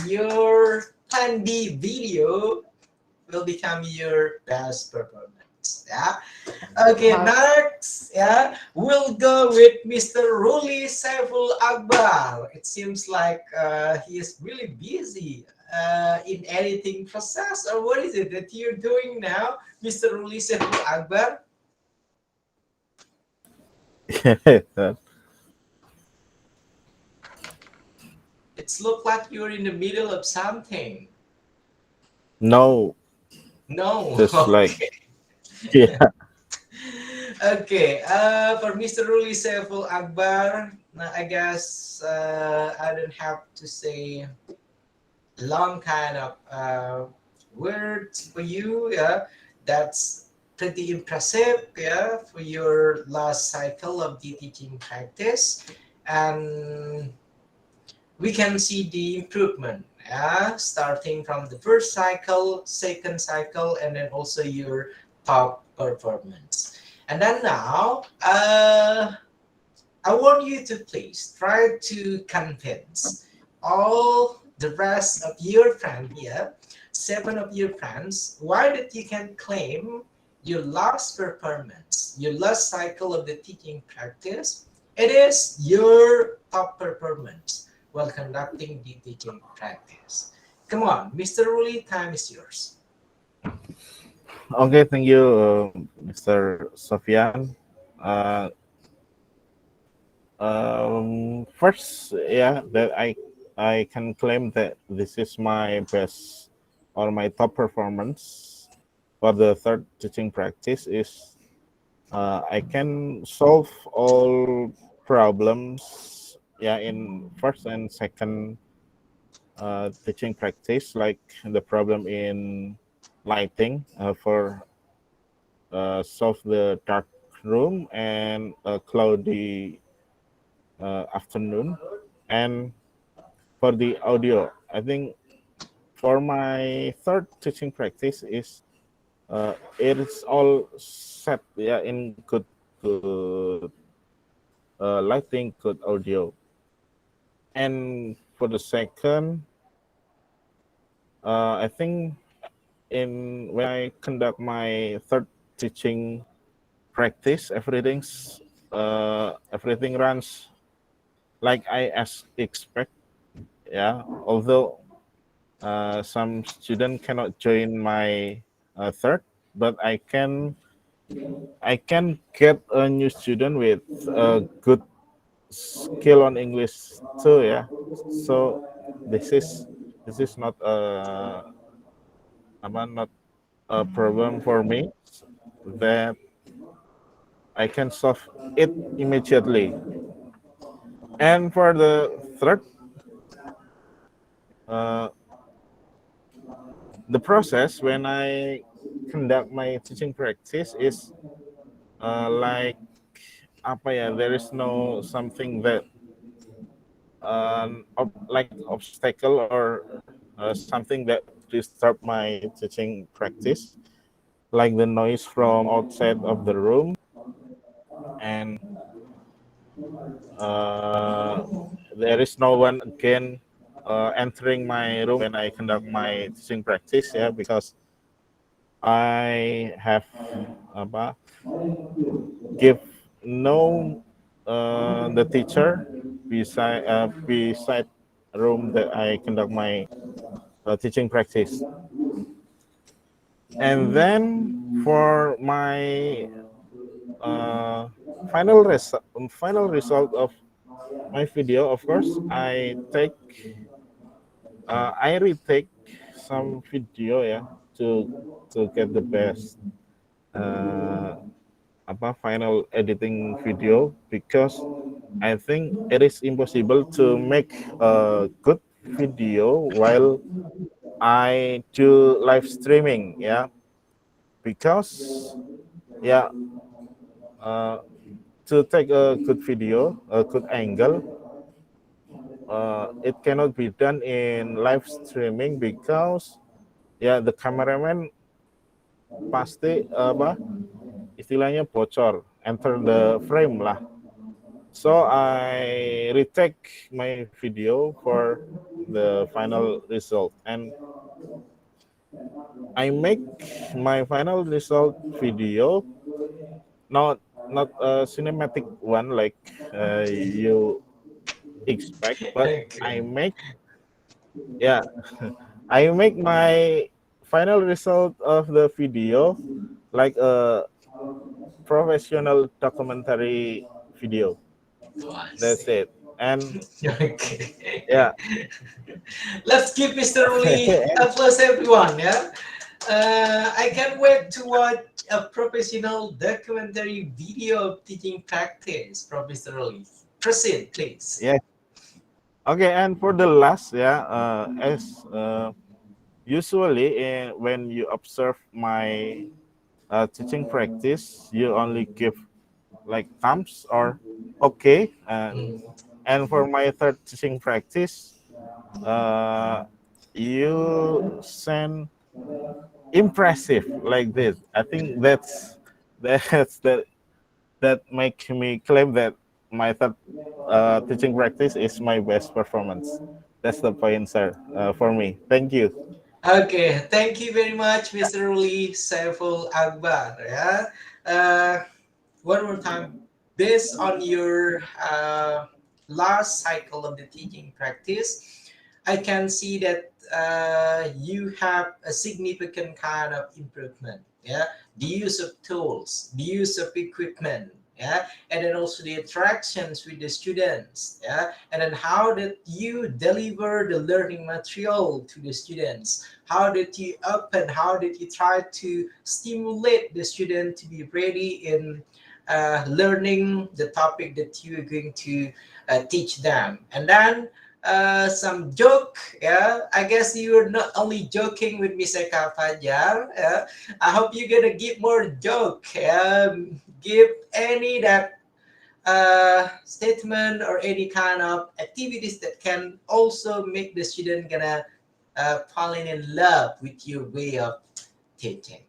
your Plan B video will become your best performance. Yeah. Okay, Wow. next, yeah, we'll go with Mr. Ruli Saiful Akbar. It seems like he is really busy in editing process, or what is it that you're doing now, Mr. Ruli Saiful Akbar? It's look like you're in the middle of something. No, No, just like okay. yeah. Okay, for Mr. Ruli Saiful Akbar, nah, I guess I don't have to say long kind of words for you. Yeah, that's pretty impressive. Yeah, for your last cycle of the teaching practice, and we can see the improvement. Yeah, starting from the first cycle, second cycle, and then also your top performance. And then now, I want you to please try to convince all the rest of your friends here, seven of your friends, why that you can claim your last performance, your last cycle of the teaching practice, it is your top performance while conducting the teaching practice. Come on, Mr. Ruli, time is yours. Okay, thank you, Mr. Sofian. Uh, First, yeah, that I can claim that this is my best or my top performance for the third teaching practice is I can solve all problems, yeah, in first and second teaching practice, like the problem in lighting for solve the dark room and a cloudy afternoon. And for the audio, I think for my third teaching practice is it is all set, yeah, in good lighting, good audio. And for the second, I think in when I conduct my third teaching practice, everything runs like I as expect. Yeah, although some student cannot join my third, but I can get a new student with a good skill on English too. Yeah, so this is this is not a problem for me that I can solve it immediately. And for the third, uh, the process when I conduct my teaching practice is like apa ya? There is no something that like obstacle or something that disturb my teaching practice, like the noise from outside of the room, and uh, there is no one again entering my room when I conduct my teaching practice. Yeah, because I have apa, give no the teacher beside room that I conduct my teaching practice. And then for my uh, final result of my video, of course, I retake some video, yeah, to get the best uh, final editing video, because I think it is impossible to make a good video while I do live streaming, yeah, because yeah, uh, to take a good video, a good angle, it cannot be done in live streaming because yeah, the cameraman pasti apa istilahnya bocor, enter the frame lah. So I retake my video for the final result, and I make my final result video not a cinematic one like you expect, but I Okay. make yeah I make my final result of the video like a professional documentary video. Oh, I That's see. it. And Okay. yeah, Let's give Mr. Uli applause, everyone. Yeah. I can't wait to watch a professional documentary video of teaching practice from Mr. Uli. Proceed, please. yeah. Okay, and for the last, as usually when you observe my teaching practice, you only give like thumbs or okay. And for my third teaching practice, uh, you send impressive like this. I think that's that make me claim that my third teaching practice is my best performance. That's the point, sir, for me. Thank you. Okay, thank you very much, Mr. Uli Saiful Akbar. Yeah. Uh, one more time, based on your last cycle of the teaching practice, I can see that you have a significant kind of improvement. Yeah, the use of tools, the use of equipment. Yeah, and then also the interactions with the students. Yeah, and then how did you deliver the learning material to the students? How did you open? How did you try to stimulate the student to be ready in learning the topic that you are going to teach them? And then some joke. Yeah, I guess you're not only joking with Miss Eka Fajar. Yeah, I hope you're gonna give more joke. Give any that statement or any kind of activities that can also make the student gonna falling in love with your way of teaching.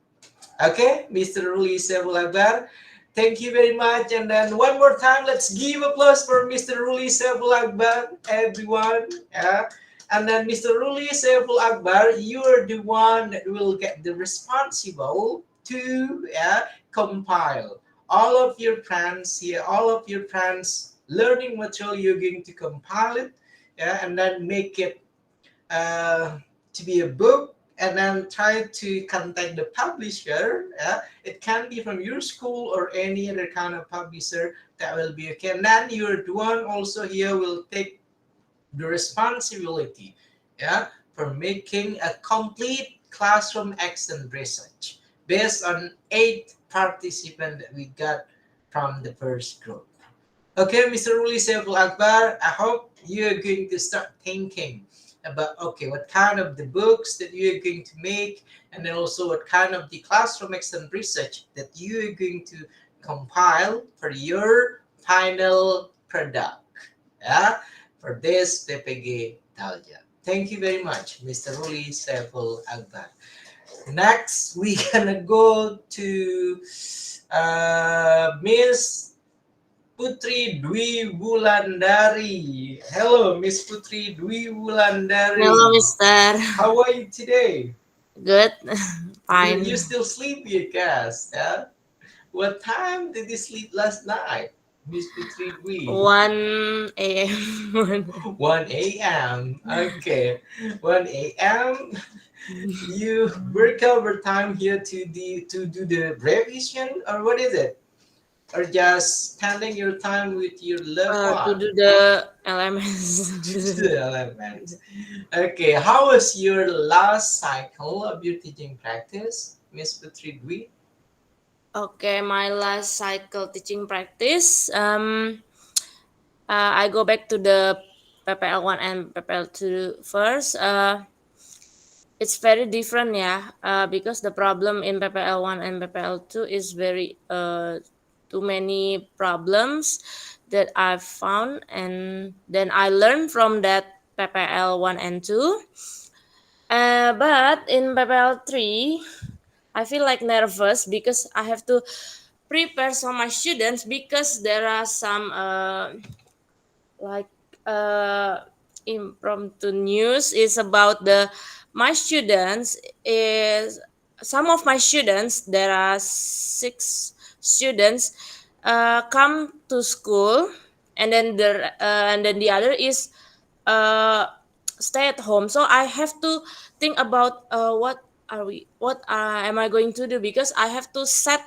Okay, Mr. Ruli Sebulabar, thank you very much. And then one more time, let's give applause for Mr. Ruli Sebul Akbar, everyone. Yeah. And then Mr. Ruli Sebul Akbar, you're the one that will get the responsible to compile all of your plans here, all of your plans learning material. You're going to compile it, and then make it to be a book, and then try to contact the publisher. It can be from your school or any other kind of publisher. That will be okay. And then your one also here will take the responsibility, for making a complete classroom action research based on 8 participants that we got from the first group. Okay, Mr. Ruli Saiful Akbar, I hope you're going to start thinking about, okay, what kind of the books that you're going to make, and then also what kind of the classroom extent research that you're going to compile for your final product, yeah, for this PPG Daljab. Thank you very much, Mr. Ruli Saiful Akbar. Next, we gonna go to Miss Putri Dwi Wulandari. Hello, Miss Putri Dwi Hello, Wulandari. Mister. How are you today? Good. You Fine. still sleepy, I guess. Yeah. What time did you sleep last night, Miss Putri Dwi? 1 a.m. 1 a.m. Okay, 1 a.m. You work overtime here to do the revision, or what is it? Or just spending your time with your loved To one? do the LMS. The elements. Okay, how was your last cycle of your teaching practice, Miss Putri Dwi? Okay, my last cycle teaching practice. I go back to the PPL1 and PPL2 first. It's very different, yeah. Because the problem in PPL1 and PPL2 is very too many problems that I've found, and then I learned from that PPL1 and 2. But in PPL3, I feel like nervous because I have to prepare some my students because there are some like uh, impromptu news is about the my students is some of my students, there are 6 students come to school, and then the other is uh, stay at home. So I have to think about what am I going to do, because I have to set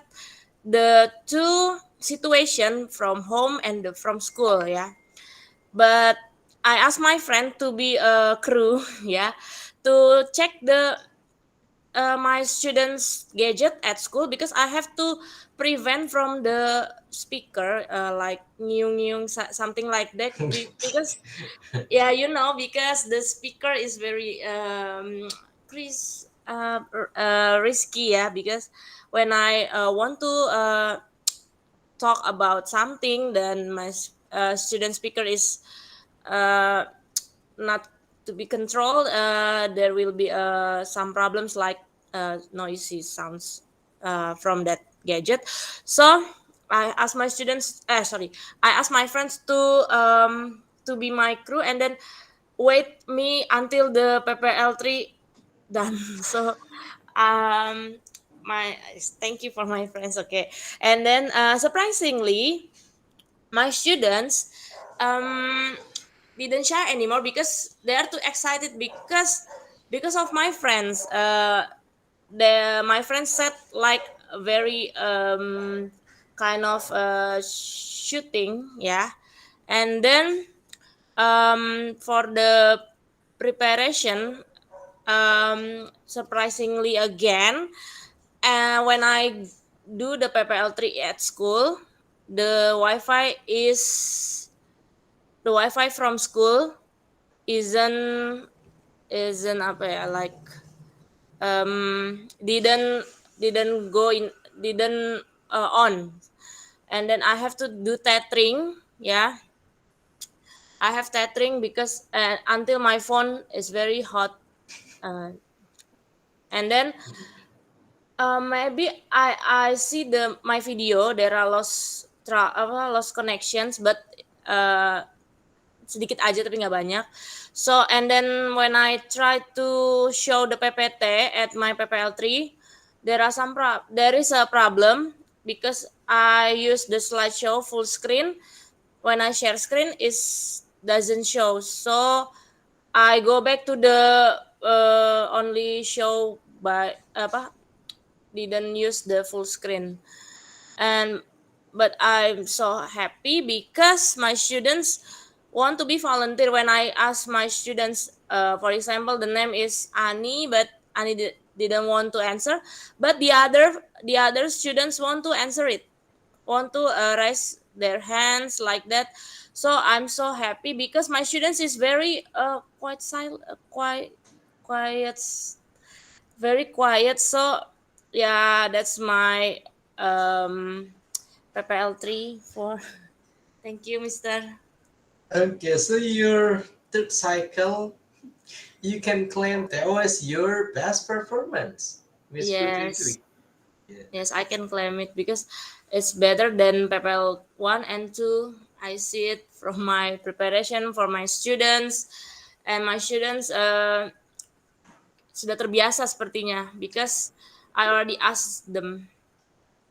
the two situation from home and from school, yeah. But I asked my friend to be a crew, yeah, to check the my students gadget at school, because I have to prevent from the speaker like new something like that, because yeah, because the speaker is very risky, yeah, because when I want to talk about something, then my student speaker is uh, not to be controlled, there will be some problems like noisy sounds from that gadget. So I asked my students, sorry, I asked my friends to be my crew, and then wait me until the PPL3 done. So um my thank you for my friends, okay. And then surprisingly, my students um didn't share anymore because they are too excited, because of my friends. My friends said like a very kind of shooting, yeah. And then for the preparation, surprisingly again, when I do the PPL3 at school, the Wi-Fi is the Wi-Fi from school isn't isn't apa ya, like didn't go in, didn't on. And then I have to do tethering, yeah. I have tethering because until my phone is very hot, uh, and then maybe I see my video, there are lost connections, but uh, sedikit aja tapi nggak banyak. So and then when I try to show the PPT at my PPL3, there is a problem because I use the slideshow full screen. When I share screen, is doesn't show. So I go back to the only show by apa, didn't use the full screen. And but I'm so happy because my students want to be volunteer. When I ask my students, for example, the name is Ani, but Ani didn't want to answer, but the other students want to answer it, want to raise their hands like that. So I'm so happy because my students is very quite silent, quiet, very quiet. So yeah, that's my um PPL3 for. Thank you, Mister. Okay, so your third cycle, you can claim that was your best performance, Miss Putri Yes, Dwi. Yeah. yes, I can claim it because it's better than PPL 1 and 2. I see it from my preparation for my students, and my students sudah terbiasa sepertinya because I already asked them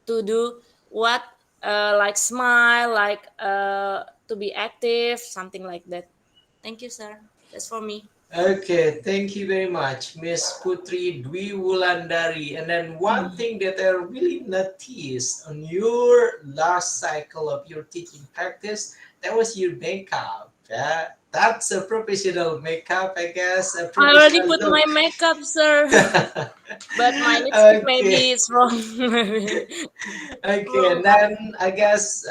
to do what, like smile, like to be active, something like that. Thank you, sir. That's for me. Okay, thank you very much, Miss Putri Dwi Wulandari. And then one thing that I really noticed on your last cycle of your teaching practice, that was your makeup. Yeah, that's a professional makeup, I guess. A I already professional put my look. makeup, sir, but my lipstick Okay. maybe it's wrong. Okay, Wrong and color. then I guess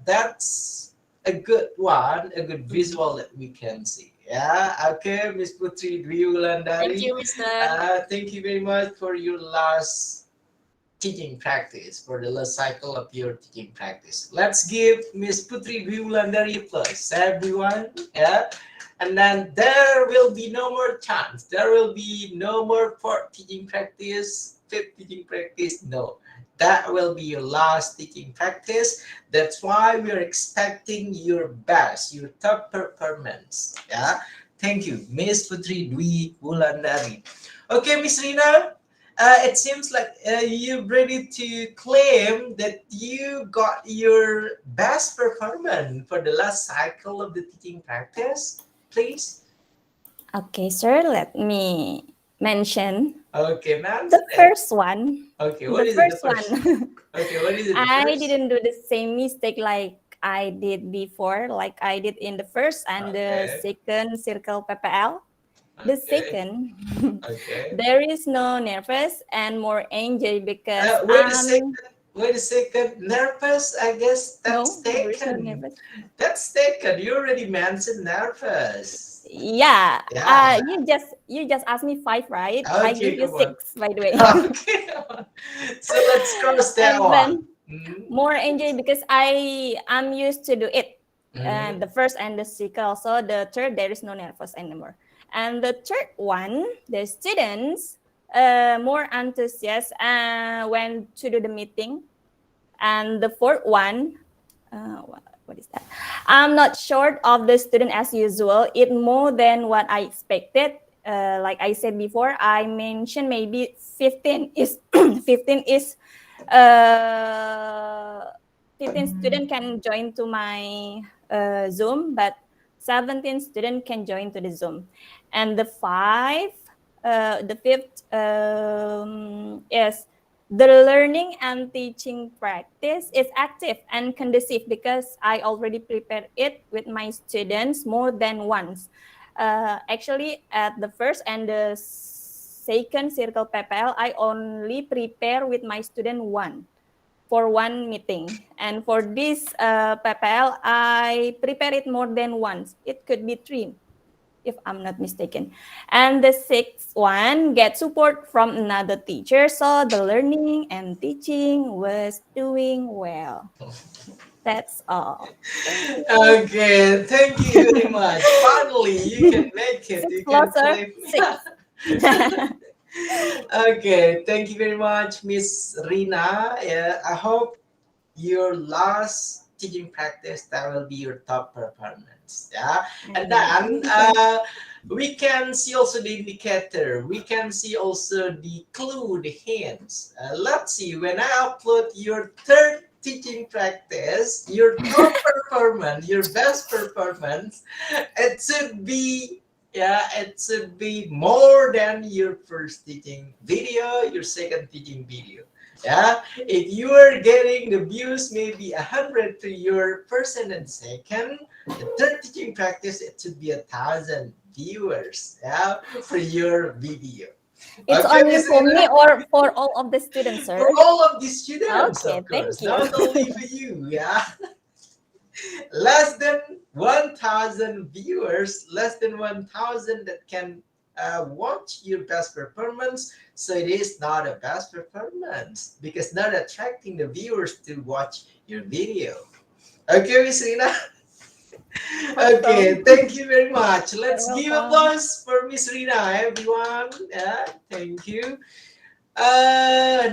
that's a good one, a good visual that we can see. Yeah, okay, Miss Putri Dwi Thank Wulandari, you, Mister. thank you very much for your last teaching practice, for the last cycle of your teaching practice. Let's give Miss Putri Dwi Wulandari a plus, everyone. Yeah, and then there will be no more chance. There will be no more fourth teaching practice, fifth teaching practice. No, that will be your last teaching practice. That's why we are expecting your best, your top performance. Yeah. Thank you, Miss Putri Dwi Wulandari. Okay, Miss Rina, it seems like you're ready to claim that you got your best performance for the last cycle of the teaching practice, please. Okay, sir, let me mention Okay, ma'am. the first one. Okay, what The is it? The first first. one. Okay, what is it? The I first. didn't do the same mistake like I did before, like I did in the first and the Okay. second circle PPL. The Okay. second, Okay. there is no nervous and more enjoy because Wait a second. Wait a second. Nervous? I guess that's no, there is no taken. nervous. That's taken. You already mentioned nervous. Yeah, Yeah. you just asked me five, right? I Okay, give you come on. six, by the way. Okay. So let's cross that And one. then more enjoy because I am used to do it. Mhm. The first and the second, also the third there is no nervous anymore. And the third one, the students more enthusiastic when to do the meeting. And the fourth one, what is that? I'm not short of the student as usual. It more than what I expected. Like I said before, I mentioned maybe 15 is 15 is uh, 15 student can join to my Zoom, but 17 student can join to the Zoom. And the fifth is the learning and teaching practice is active and conducive because I already prepared it with my students more than once. Actually, at the first and the second circle PPL, I only prepare with my student for one meeting. And for this PPL, I prepare it more than once. It could be three, if I'm not mistaken. And the sixth one, get support from another teacher. So the learning and teaching was doing well. That's all. Thank you. Okay, thank you very much. Finally, you can make it. Six You can closer, claim. six. Okay, thank you very much, Miss Rina. Yeah, I hope your last teaching practice that will be your top performance. Yeah, and then we can see also the indicator. We can see also the clue, the hints. Let's see when I upload your third teaching practice, your top performance, your best performance, it should be, yeah, it should be more than your first teaching video, your second teaching video. Yeah, if you are getting the views maybe 100 to your first and second, the third teaching practice it should be 1,000 viewers. Yeah, for your video. It's Okay, only Miss for Rina? me or for all of the students, sir? For all of the students, Okay, of thank course, you. not only for you. Yeah, less than 1,000 viewers, less than 1,000 that can watch your best performance. So it is not a best performance because not attracting the viewers to watch your video. Okay, Miss Rina. Okay, Welcome. thank you very much. You're Let's give welcome. applause for Miss Rina, everyone. Yeah, thank you.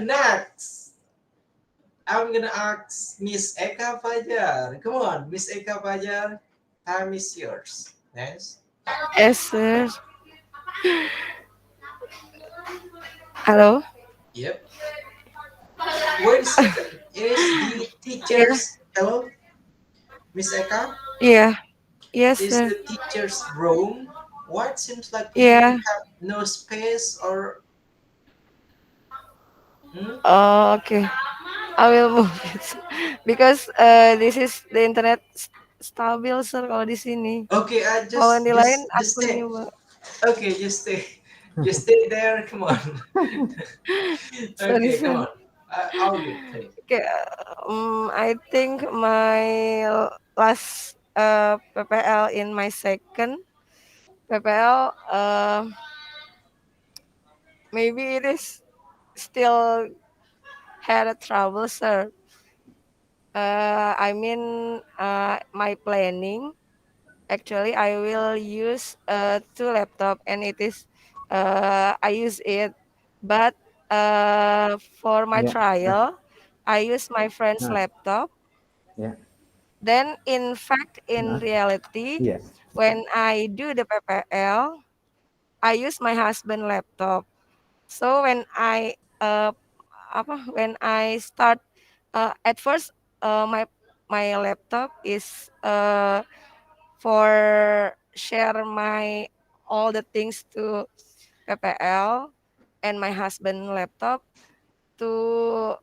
Next, I'm gonna ask Miss Eka Fajar. Come on, Miss Eka Fajar. Time is yours. Yes. Yes, sir. Hello. Yep. Wait a second. Is the Yeah. teacher's hello, Miss Eka? Yeah. Yes, Is sir. the teacher's room? What seems like you Yeah. have no space or hmm? Oh, okay. I will move it because this is the internet stabil, sir, kalau di sini. Okay, Kalau just di lain just stay. akunnya, Mbak. Okay, just stay there. Come on. Sorry, Okay, come sir. on. All good. Thank you. Okay, I think my last PPL in my second PPL, maybe it is still had a trouble, sir. I mean, my planning Actually, I will use two laptop, and it is I use it, but for my Yeah. trial, I use my friend's Nah, laptop. yeah. Then, in fact, in Nah, reality, yes. when I do the PPL, I use my husband laptop. So when I start at first my laptop is for share my all the things to PPL, and my husband laptop to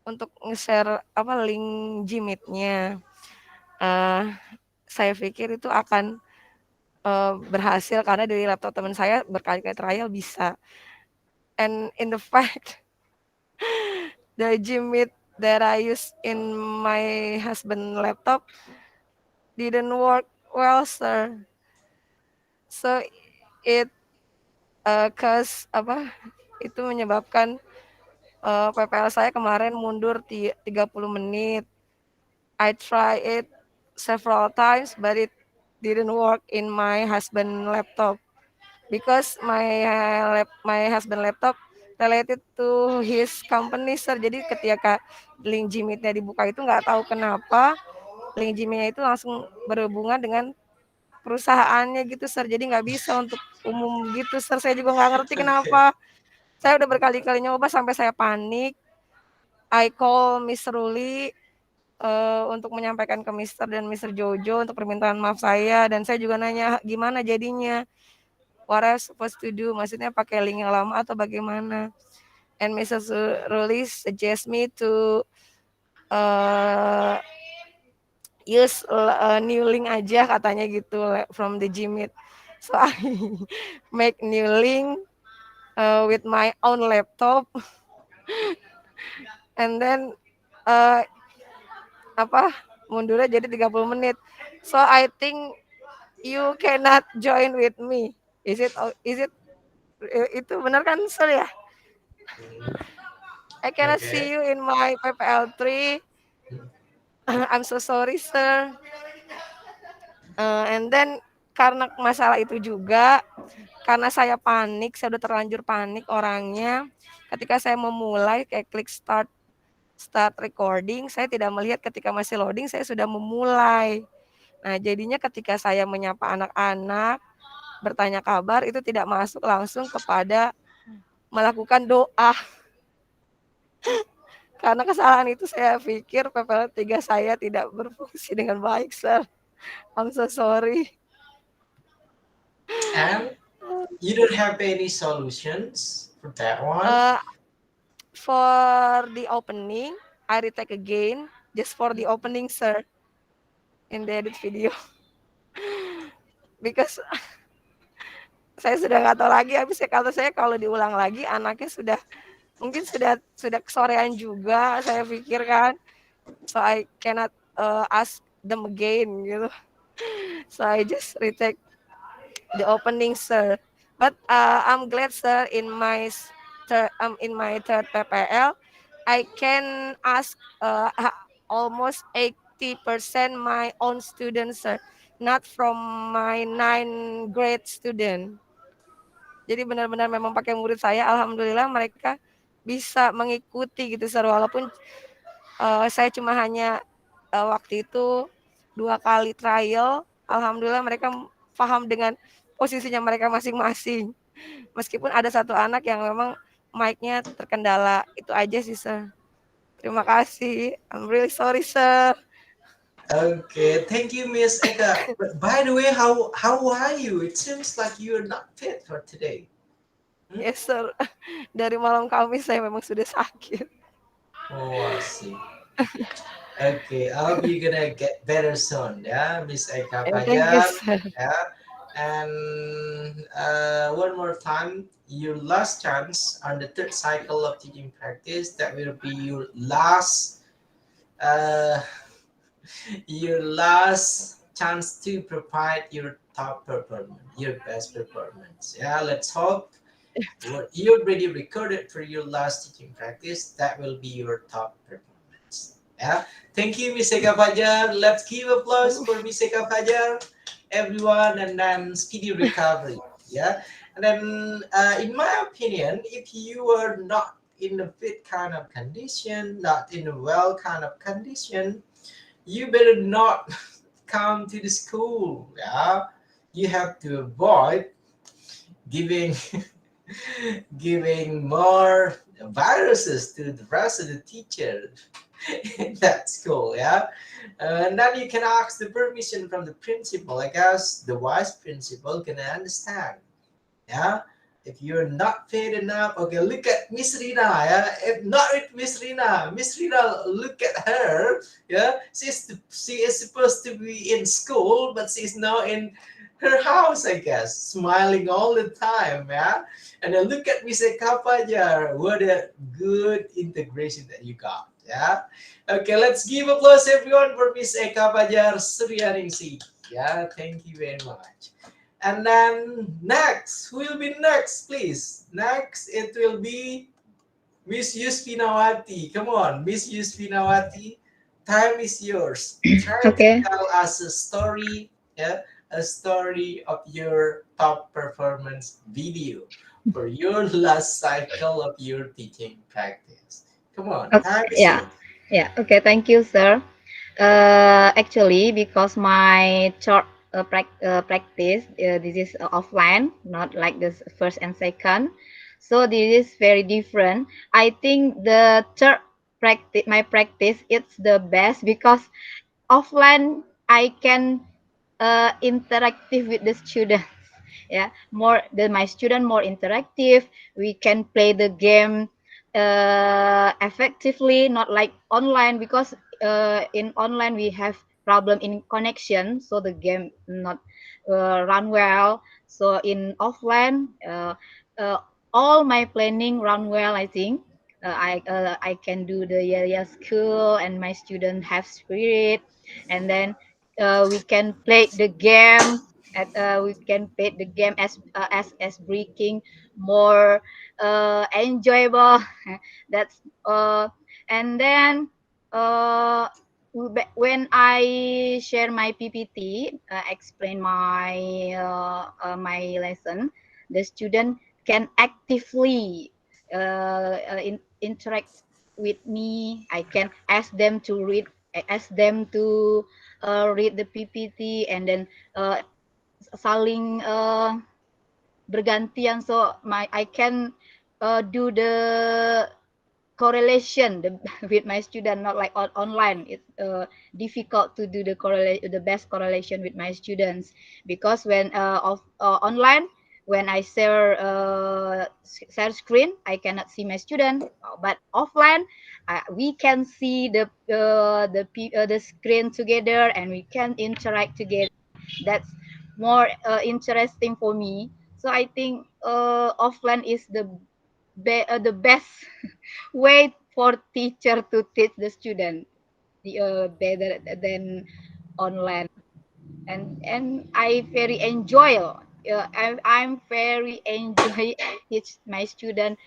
untuk nge-share link Gmeet-nya. Eh, saya pikir itu akan berhasil karena dari laptop teman saya berkali-kali trial bisa. And in the fact, the Gmeet that I use in my husband laptop didn't work well, sir. So it cause itu menyebabkan PPL saya kemarin mundur 30 menit. I try it several times, but it didn't work in my husband laptop because my husband laptop related to his company, sir. Jadi ketika link Gmeet-nya dibuka itu nggak tahu kenapa link Gmail itu langsung berhubungan dengan perusahaannya gitu, sir. Jadi nggak bisa untuk umum gitu, sir. Saya juga nggak ngerti Okay. kenapa. Saya udah berkali-kali nyoba sampai saya panik. I call Miss Ruli untuk menyampaikan ke Mister dan Mister Jojo untuk permintaan maaf saya, dan saya juga nanya gimana jadinya, what I supposed to do, maksudnya pakai link yang lama atau bagaimana. And Mrs. Ruli suggest me to uh, use new link aja katanya gitu from the Gmeet. So I make new link with my own laptop, and then uh, mundurnya jadi 30 menit. So I think you cannot join with me. Is it itu benar kan, sir ya? I cannot see Okay. you in my PPL3. I'm so sorry, sir. And then karena masalah itu juga, karena saya panik, saya udah terlanjur panik orangnya. Ketika saya memulai kayak klik start recording, saya tidak melihat ketika masih loading saya sudah memulai. Nah, jadinya ketika saya menyapa anak-anak, bertanya kabar, itu tidak masuk langsung kepada melakukan doa. Karena kesalahan itu saya pikir PPL3 saya tidak berfungsi dengan baik, sir. I'm so sorry. And you don't have any solutions for that one? Uh, for the opening, I retake again just for the opening, sir, in the edit video. Because saya sudah nggak tahu lagi, habis kata saya kalau diulang lagi anaknya mungkin sudah kesorean juga, saya pikir kan. So I cannot ask them again gitu. So I just retake the opening, sir. But I'm glad, sir, in my third PPL, I can ask almost 80% my own students, sir, not from my 9th grade student. Jadi benar-benar memang pakai murid saya, alhamdulillah mereka bisa mengikuti gitu, sir. Walaupun saya cuma hanya waktu itu 2 kali trial, alhamdulillah mereka paham dengan posisinya mereka masing-masing. Meskipun ada satu anak yang memang mic-nya terkendala, itu aja sih, sir. Terima kasih. I'm really sorry, sir. Okay, thank you, Miss Eka. But by the way, how are you? It seems like you're not fit for today. Yes, sir. Dari malam Kamis saya memang sudah sakit. Oh, I see. Okay, I hope you're gonna get better soon, yeah, Miss Eka Thank you, Fajar. sir. Yeah, and one more time, your last chance on the third cycle of teaching practice. That will be uh, your last chance to provide your top performance, your best performance. Yeah, let's hope what you already recorded for your last teaching practice, that will be your top performance. Yeah. Thank you, Miss Eka Fajar. Let's give applause for Miss Eka Fajar, everyone, and then speedy recovery. Yeah. And then, in my opinion, if you are not in a fit kind of condition, not in a well kind of condition, you better not come to the school. Yeah. You have to avoid giving giving more viruses to the rest of the teachers in that school. Yeah. And then you can ask the permission from the principal. I guess the vice principal can understand. Yeah. If you're not fit enough, okay, look at Miss Rina. Yeah. If not with Miss Rina, look at her. Yeah. She is supposed to be in school, but she's now in her house, I guess, smiling all the time. Yeah. And then look at Miss Eka Fajar. What a good integration that you got. Yeah. Okay, let's give applause everyone for Miss Eka Fajar Suryaningsi. Yeah, thank you very much. And then next, who will be next, please? Next, it will be Miss Yuspinawati. Come on, Miss Yuspinawati. Time is yours. Try to Okay. tell us a story, yeah, a story of your top performance video for your last cycle of your teaching practice. Come on, Okay. time is Yeah. yours. Yeah. Okay. Thank you, sir. Actually, because my chart practice, this is offline, not like this first and second. So this is very different. I think the third practice, my practice, it's the best because offline I can interactive with the students. Yeah, more my student more interactive. We can play the game effectively, not like online, because in online we have problem in connection, so the game not run well. So in offline, uh, all my planning run well, I think. I can do the yeah school, and my student have spirit, and then we can play the game we can play the game as breaking more enjoyable. That's and then uh when I share my PPT, explain my lesson, the student can actively interact with me. I can ask them to read, ask them to read the PPT, and then uh, saling bergantian, so I can do the correlation with my student, not like online. It's difficult to do the best correlation with my students, because when online, when I share screen, I cannot see my student. But offline, we can see the screen together, and we can interact together. That's more interesting for me. So I think offline is the best way for teacher to teach the student, better than online. And I very enjoy. I'm very enjoy teach my student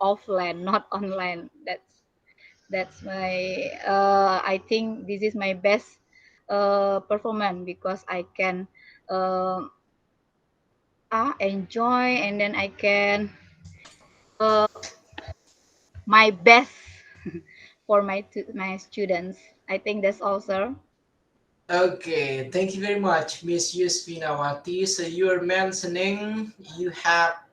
offline, not online. That's my I think this is my best performance, because I can uh, enjoy, and then I can uh, my best for my students. I think that's all, sir. Okay, thank you very much, Miss Yuspinawati. So you're mentioning you have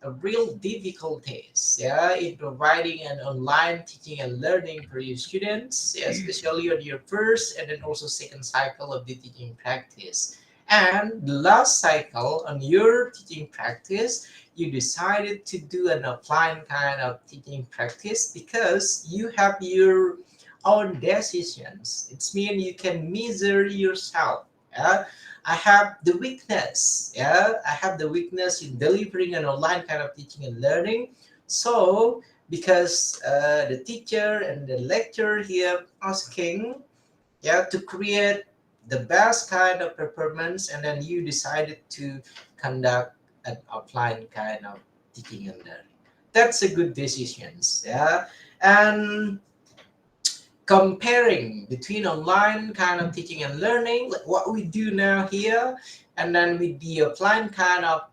a real difficulties, yeah, in providing an online teaching and learning for your students, especially on your first and then also second cycle of the teaching practice. And the last cycle on your teaching practice, you decided to do an offline kind of teaching practice because you have your own decisions. It's mean you can measure yourself. Yeah? I have the weakness. Yeah, I have the weakness in delivering an online kind of teaching and learning. So, because the teacher and the lecturer here asking, yeah, to create the best kind of performance, and then you decided to conduct an offline kind of teaching and learning. That's a good decisions. Yeah, and comparing between online kind of teaching and learning, like what we do now here, and then with the offline kind of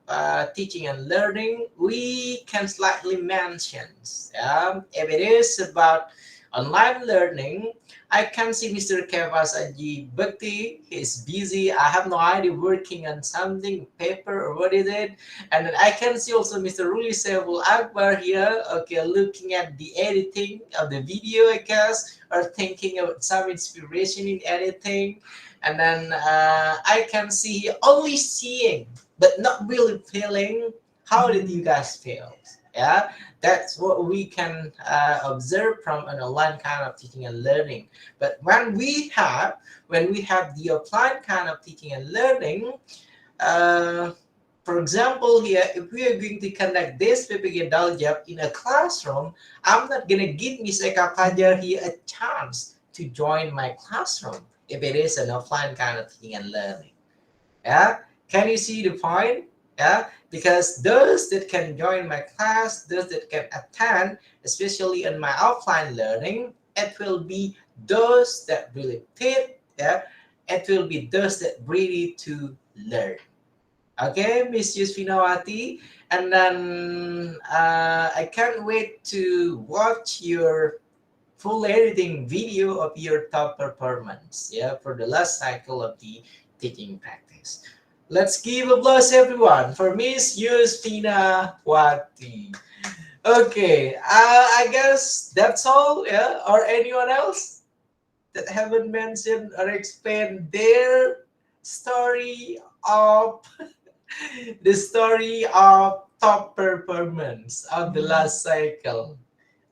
teaching and learning, we can slightly mention, if it is about online learning, I can see Mr. Kevas Aji Bhakti. He's busy. I have no idea working on something, paper or what is it. And then I can see also Mr. Ruli Sebul Akbar here. Okay, looking at the editing of the video, I guess, or thinking about some inspiration in editing. And then I can see only seeing, but not really feeling. How did you guys feel? Yeah, that's what we can observe from an online kind of teaching and learning. But when we have the offline kind of teaching and learning, for example, here, if we are going to connect this PPG Daljab in a classroom, I'm not gonna give Miss Eka Fajar here a chance to join my classroom if it is an offline kind of teaching and learning. Yeah, can you see the point? Yeah, because those that can join my class, those that can attend, especially in my offline learning, it will be those that really fit. Yeah, it will be those that ready to learn. Okay, Miss Yusfinawati, and then I can't wait to watch your full editing video of your top performance. Yeah, for the last cycle of the teaching practice. Let's give applause everyone for Miss Yustina Wati. Okay, I guess that's all. Yeah, or anyone else that haven't mentioned or explained their story of the story of top performance of the last cycle.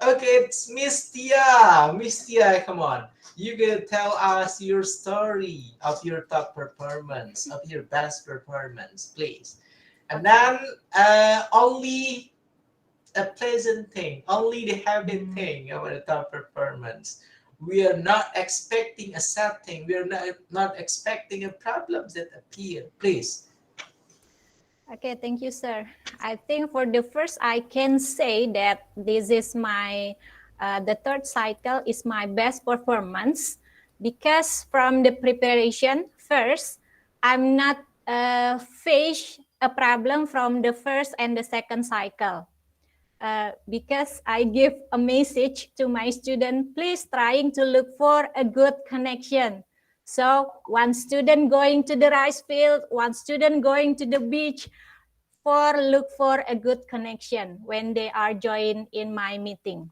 Okay, it's Miss Tia. Miss Tia, come on. You gonna tell us your story of your top performance, of your best performance, please. And then only a pleasant thing, only the happy thing about the top performance. We are not expecting a sad thing. We are not expecting a problems that appear. Please. Okay, thank you, sir. I think for the first, I can say that this is my, the third cycle is my best performance because from the preparation first, I'm not face a problem from the first and the second cycle. Because I give a message to my student, please trying to look for a good connection. So one student going to the rice field, one student going to the beach, look for a good connection when they are joined in my meeting.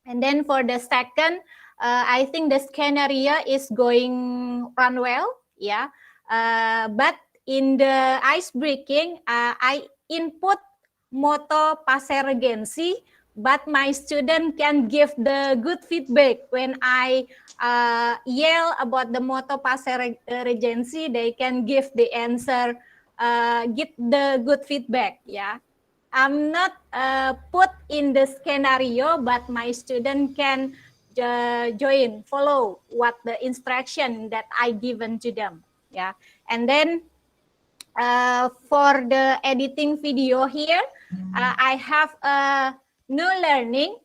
And then for the second, I think the scenario is going run well, yeah. But in the ice breaking, I input motto passeregency, but my student can give the good feedback when I yell about the motto passeregency. They can give the answer, get the good feedback. Yeah, I'm not put in the scenario, but my student can follow what the instruction that I given to them. Yeah, and then for the editing video here, I have a new learning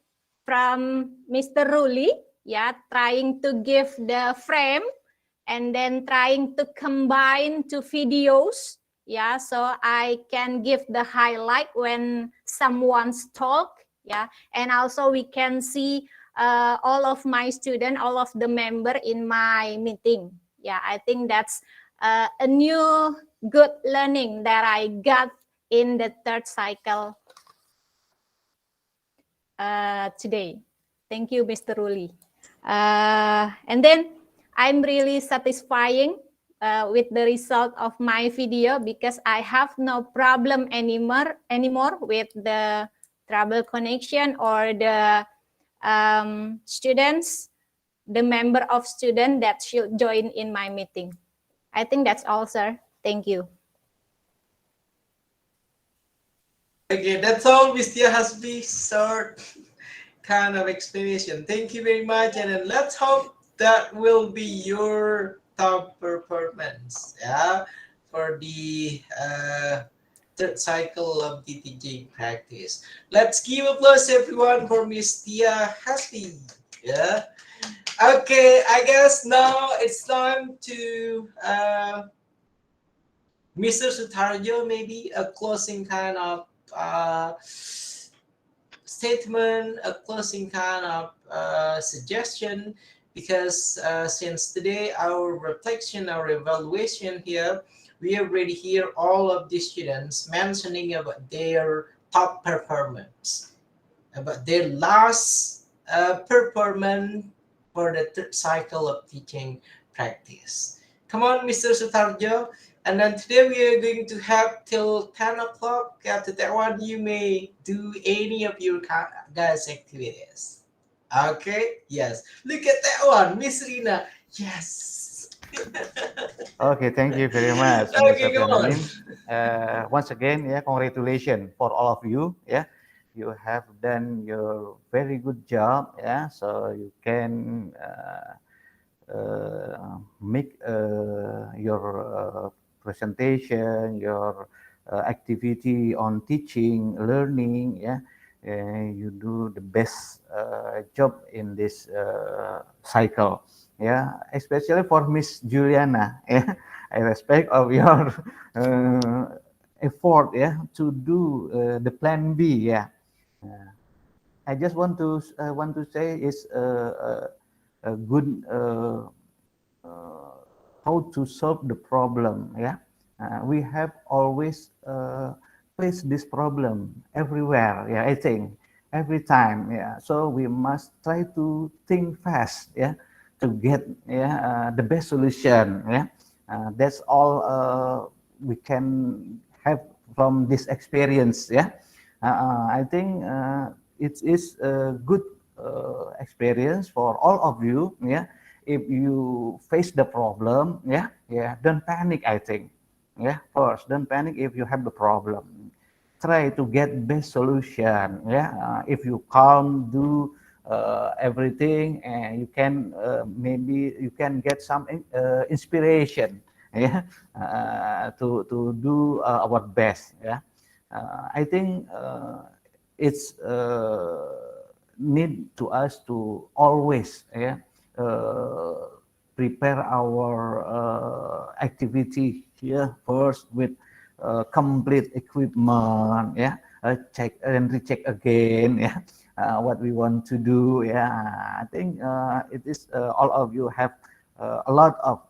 from Mr. Ruli. Yeah, trying to give the frame and then trying to combine two videos. Yeah, so I can give the highlight when someone's talk. Yeah, and also we can see all of my student, all of the member in my meeting. Yeah, I think that's a new good learning that I got in the third cycle today. Thank you, Mr. Ruli. And then I'm really satisfying with the result of my video because I have no problem anymore with the trouble connection or the students, the member of student that should join in my meeting. I think that's all, sir. Thank you. Okay, that's all Miss Tia has been short kind of explanation. Thank you very much, and then let's hope that will be your top performance, yeah, for the third cycle of the teaching practice. Let's give applause everyone for Miss Tia Hasbi. Yeah. Okay, I guess now it's time to Mr. Sutarjo, maybe a closing kind of statement, a closing kind of suggestion, because since today our reflection, our evaluation here, we already hear all of the students mentioning about their top performance, about their last performance for the third cycle of teaching practice. Come on, Mr. Sutarjo. And then today we are going to have till 10 o'clock. After that one, you may do any of your guys' activities. Okay? Yes. Look at that one, Miss Rina. Yes. Okay, thank you very much, Mr. Okay, come on. Sofian. Once again, yeah, congratulations for all of you. Yeah, you have done your very good job. Yeah, so you can make your presentation, your activity on teaching, learning. Yeah, you do the best job in this cycle. Yeah, especially for Miss Juliana. Yeah, I respect of your effort. Yeah, to do the plan B. Yeah, I just want to say is a good how to solve the problem. Yeah, we have always faced this problem everywhere. Yeah, I think every time. Yeah, so we must try to think fast. Yeah, to get the best solution. Yeah, that's all we can have from this experience. Yeah, I think it is a good experience for all of you. Yeah, if you face the problem, don't panic. I think, first, don't panic if you have the problem. Try to get best solution. If you can't do everything, and you can maybe you can get some inspiration. Yeah, to do our best. Yeah, I think it's need to us to always prepare our activity here first with complete equipment. Check and recheck again. What we want to do. I think it is all of you have a lot of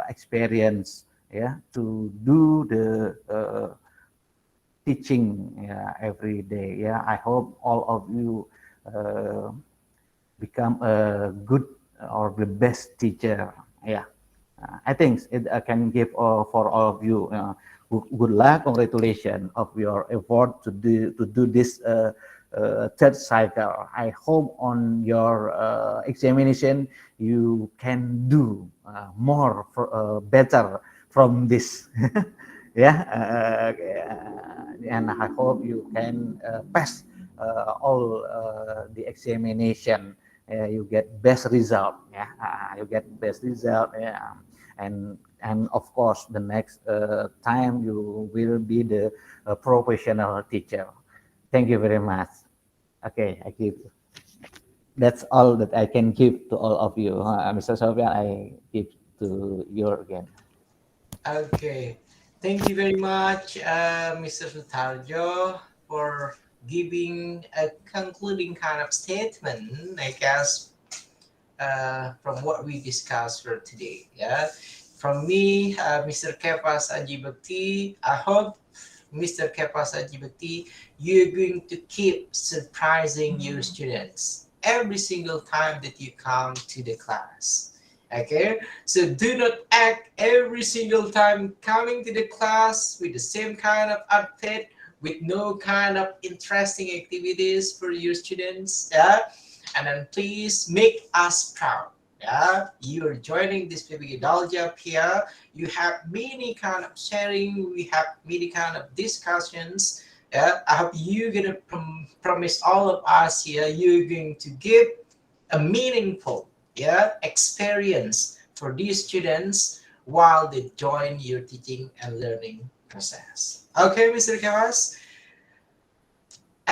experience. To do the teaching every day. I hope all of you become a good or the best teacher. I think I can give for all of you good luck, congratulations of your effort to do this third cycle. I hope on your examination you can do more better from this. And I hope you can pass all the examination. You get best result. You get best result. And of course the next time you will be the professional teacher. Thank you very much. Okay, I give. That's all that I can give to all of you. Mr. Sofian, I give to you again. Okay. Thank you very much, Mr. Sutarjo, for giving a concluding kind of statement, I guess, from what we discussed for today. From me, Mr. Kepas Ajibakti, I hope, Mr. Kepas Ajibakti, you're going to keep surprising your students every single time that you come to the class. Okay, so do not act every single time coming to the class with the same kind of outfit, with no kind of interesting activities for your students. And then please make us proud. You're joining this PPG Daljab here. You have many kind of sharing. We have many kind of discussions. I hope you're gonna promise all of us here. You're going to give a meaningful experience for these students while they join your teaching and learning process. Okay, Mr. Kawas.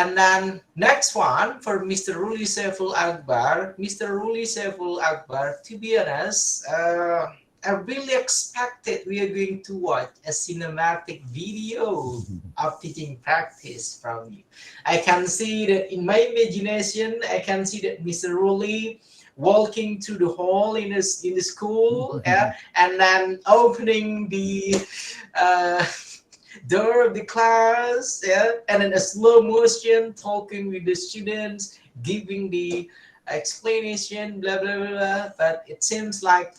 And then next one for Mr. Ruli Saiful Akbar. Mr. Ruli Saiful Akbar, to be honest, I really expected we are going to watch a cinematic video of teaching practice from you. I can see that in my imagination, I can see that Mr. Ruli walking through the hall in the school, and then opening the uh, door of the class, and then a slow motion talking with the students, giving the explanation, blah blah blah. Blah. But it seems like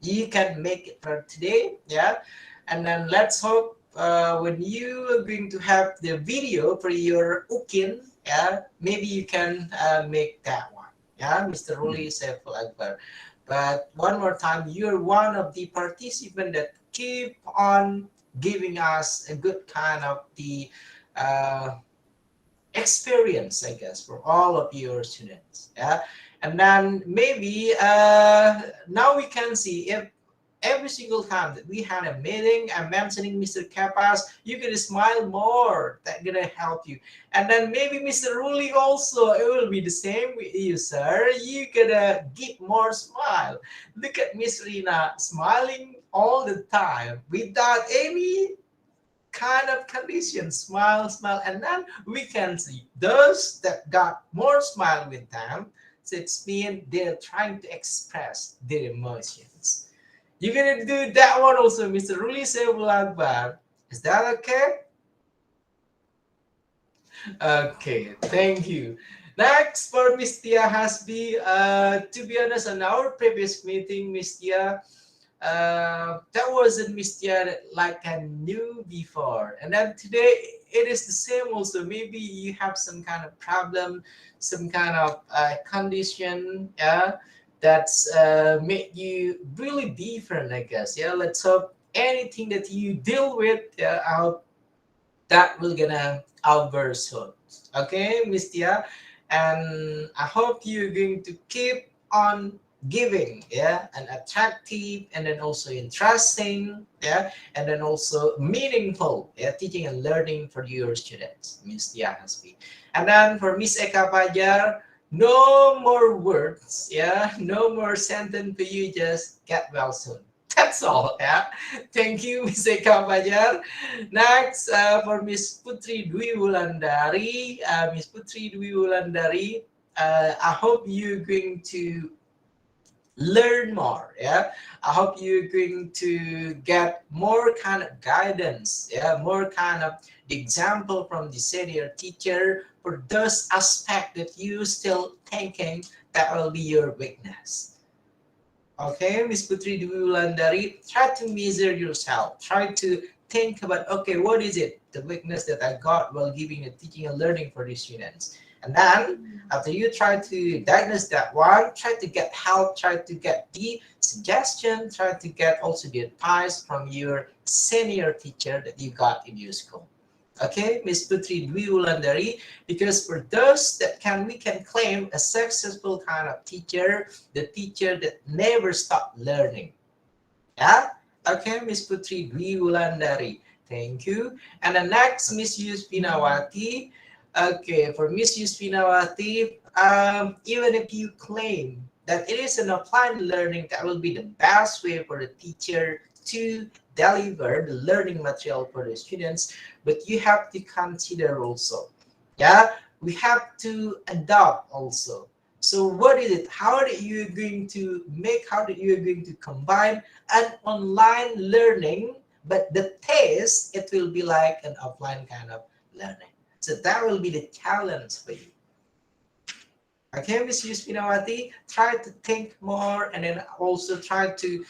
you can make it for today, and then let's hope when you are going to have the video for your ukin, maybe you can make that one, Mr. Ruli Saiful Akbar. But one more time, you're one of the participants that keep on giving us a good kind of the uh, experience, I guess, for all of your students. And then maybe now we can see if every single time that we had a meeting, I'm mentioning Mr. Kapas, you can smile more. That's gonna help you. And then maybe Mr. Ruli also, it will be the same with you, sir. You gotta give more smile. Look at Miss Rina smiling all the time without any kind of condition. Smile, smile, and then we can see those that got more smile with them. So it's mean they're trying to express their emotions. You're gonna do that one also, Mr. Ruli Saiful Akbar. Is that okay? Okay, thank you. Next for Miss Tia Hasbi. To be honest, on our previous meeting, Miss Tia, that wasn't Miss Tia like I knew before. And then today it is the same also. Maybe you have some kind of problem, some kind of condition, that's made you really different, I guess. Let's hope anything that you deal with, I hope that will gonna over soon. Okay, Miss Tia, and I hope you're going to keep on giving, and attractive, and then also interesting, and then also meaningful, teaching and learning for your students, Miss Tia Hasbi. And then for Miss Eka Pajar, no more words, no more sentence for you, just get well soon. That's all, Thank you, Miss Eka Pajar. Next, for Miss Putri Dwi Wulandari, Miss Putri Dwi Wulandari, I hope you're going to learn more, I hope you're going to get more kind of guidance, more kind of example from the senior teacher for those aspects that you still thinking that will be your weakness. Okay, Miss Putri Dwi Wulandari, try to measure yourself. Try to think about, okay, what is it, the weakness that I got while giving and teaching and learning for the students. And then after you try to diagnose that one, try to get help, try to get the suggestion, try to get also the advice from your senior teacher that you got in your school. Okay, Miss Putri Dwi Wulandari, because for those that we can claim a successful kind of teacher, the teacher that never stopped learning. Okay, Miss Putri Dwi Wulandari, thank you. And the next, Miss Yusfinawati. Okay, for Miss Yusfinawati, even if you claim that it is an applied learning, that will be the best way for the teacher to deliver the learning material for the students, but you have to consider also, we have to adopt also. So what is it? How are you going to make, how are you going to combine an online learning, but the taste, it will be like an offline kind of learning. So that will be the challenge for you. Okay, Ms. Yusfinawati, try to think more, and then also try to,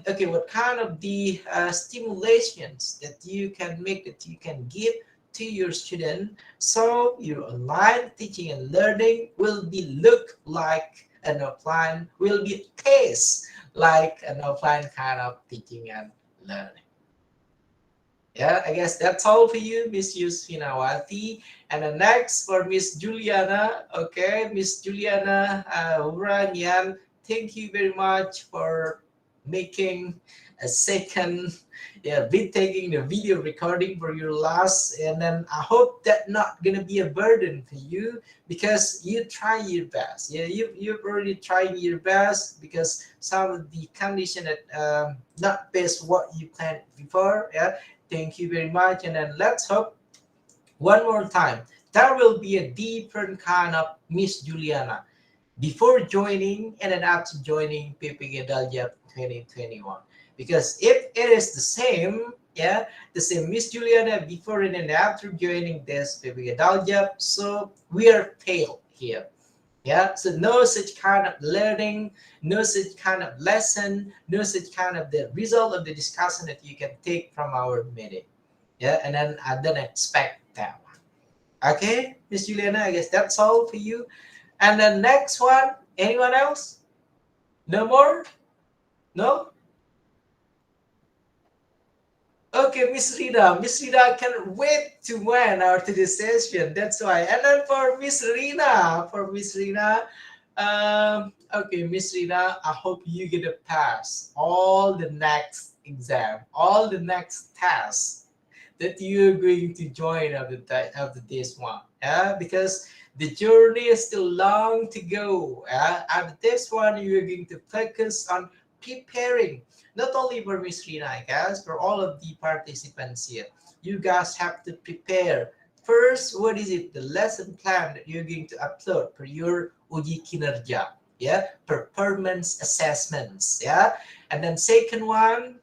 okay, what kind of the stimulations that you can make, that you can give to your student, so your online teaching and learning will be look like an offline, will be taste like an offline kind of teaching and learning. I guess that's all for you, Miss Yusfinawati. And the next for Miss Juliana. Okay, Miss Juliana Uranyan, thank you very much for making a second, yeah, taking the video recording for your last, and then I hope that not gonna be a burden for you because you try your best. Yeah, you've already tried your best because some of the condition that not best what you planned before. Yeah, thank you very much, and then let's hope one more time. There will be a different kind of Miss Juliana before joining and then after joining PPG Daljab 2021. Because if it is the same, yeah, the same Miss Juliana before and then after joining this PPG Daljab, so we are failed here. Yeah, so no such kind of learning, no such kind of lesson, no such kind of the result of the discussion that you can take from our meeting. Yeah, and then I don't expect that one. Okay, Miss Juliana, I guess that's all for you. And the next one, anyone else? No more? No? Okay, Miss Rita. Miss Rita can wait to win our today's session. That's why. And then for Miss Rina, okay, Miss Rina, I hope you get a pass all the next exam, all the next tasks that you're going to join after this one. Yeah, because the journey is still long to go. After this one, you're going to focus on preparing not only for Miss Rina, guys, for all of the participants here. You guys have to prepare. First, what is it? The lesson plan that you're going to upload for your uji kinerja, yeah, performance assessments, yeah. And then second one,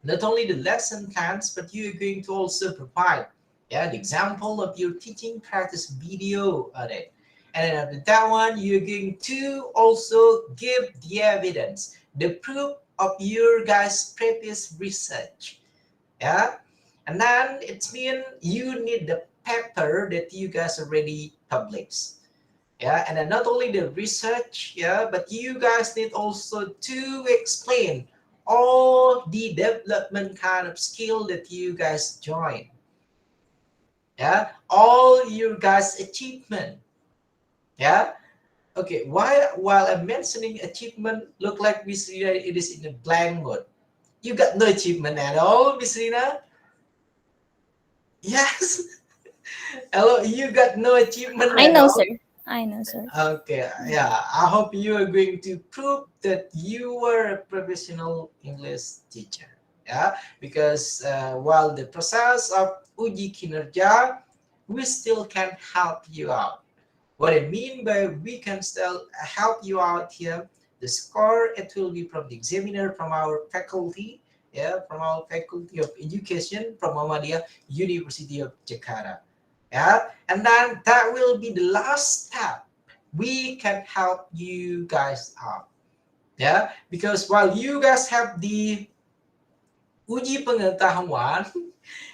not only the lesson plans, but you're going to also provide, yeah, the example of your teaching practice video on it. And then after that one, you're going to also give the evidence, the proof of your guys' previous research. Yeah. And then it's mean you need the paper that you guys already published. Yeah, and then not only the research, yeah, but you guys need also to explain all the development kind of skill that you guys join. Yeah, all your guys achievement. Yeah. Okay, while I'm mentioning achievement, look like Miss Rina, it is in a blank mode. You got no achievement at all, Miss Rina? Yes. Hello, you got no achievement I at know, all? sir. I know, sir. Okay, yeah, I hope you are going to prove that you are a professional English teacher. Yeah, because while the process of uji kinerja, we still can help you out. What I mean by we can still help you out here, the score, it will be from the examiner, from our faculty, yeah, from our faculty of education, from Muhammadiyah University of Jakarta. Yeah, and then that will be the last step. We can help you guys out. Yeah, because while you guys have the uji pengetahuan,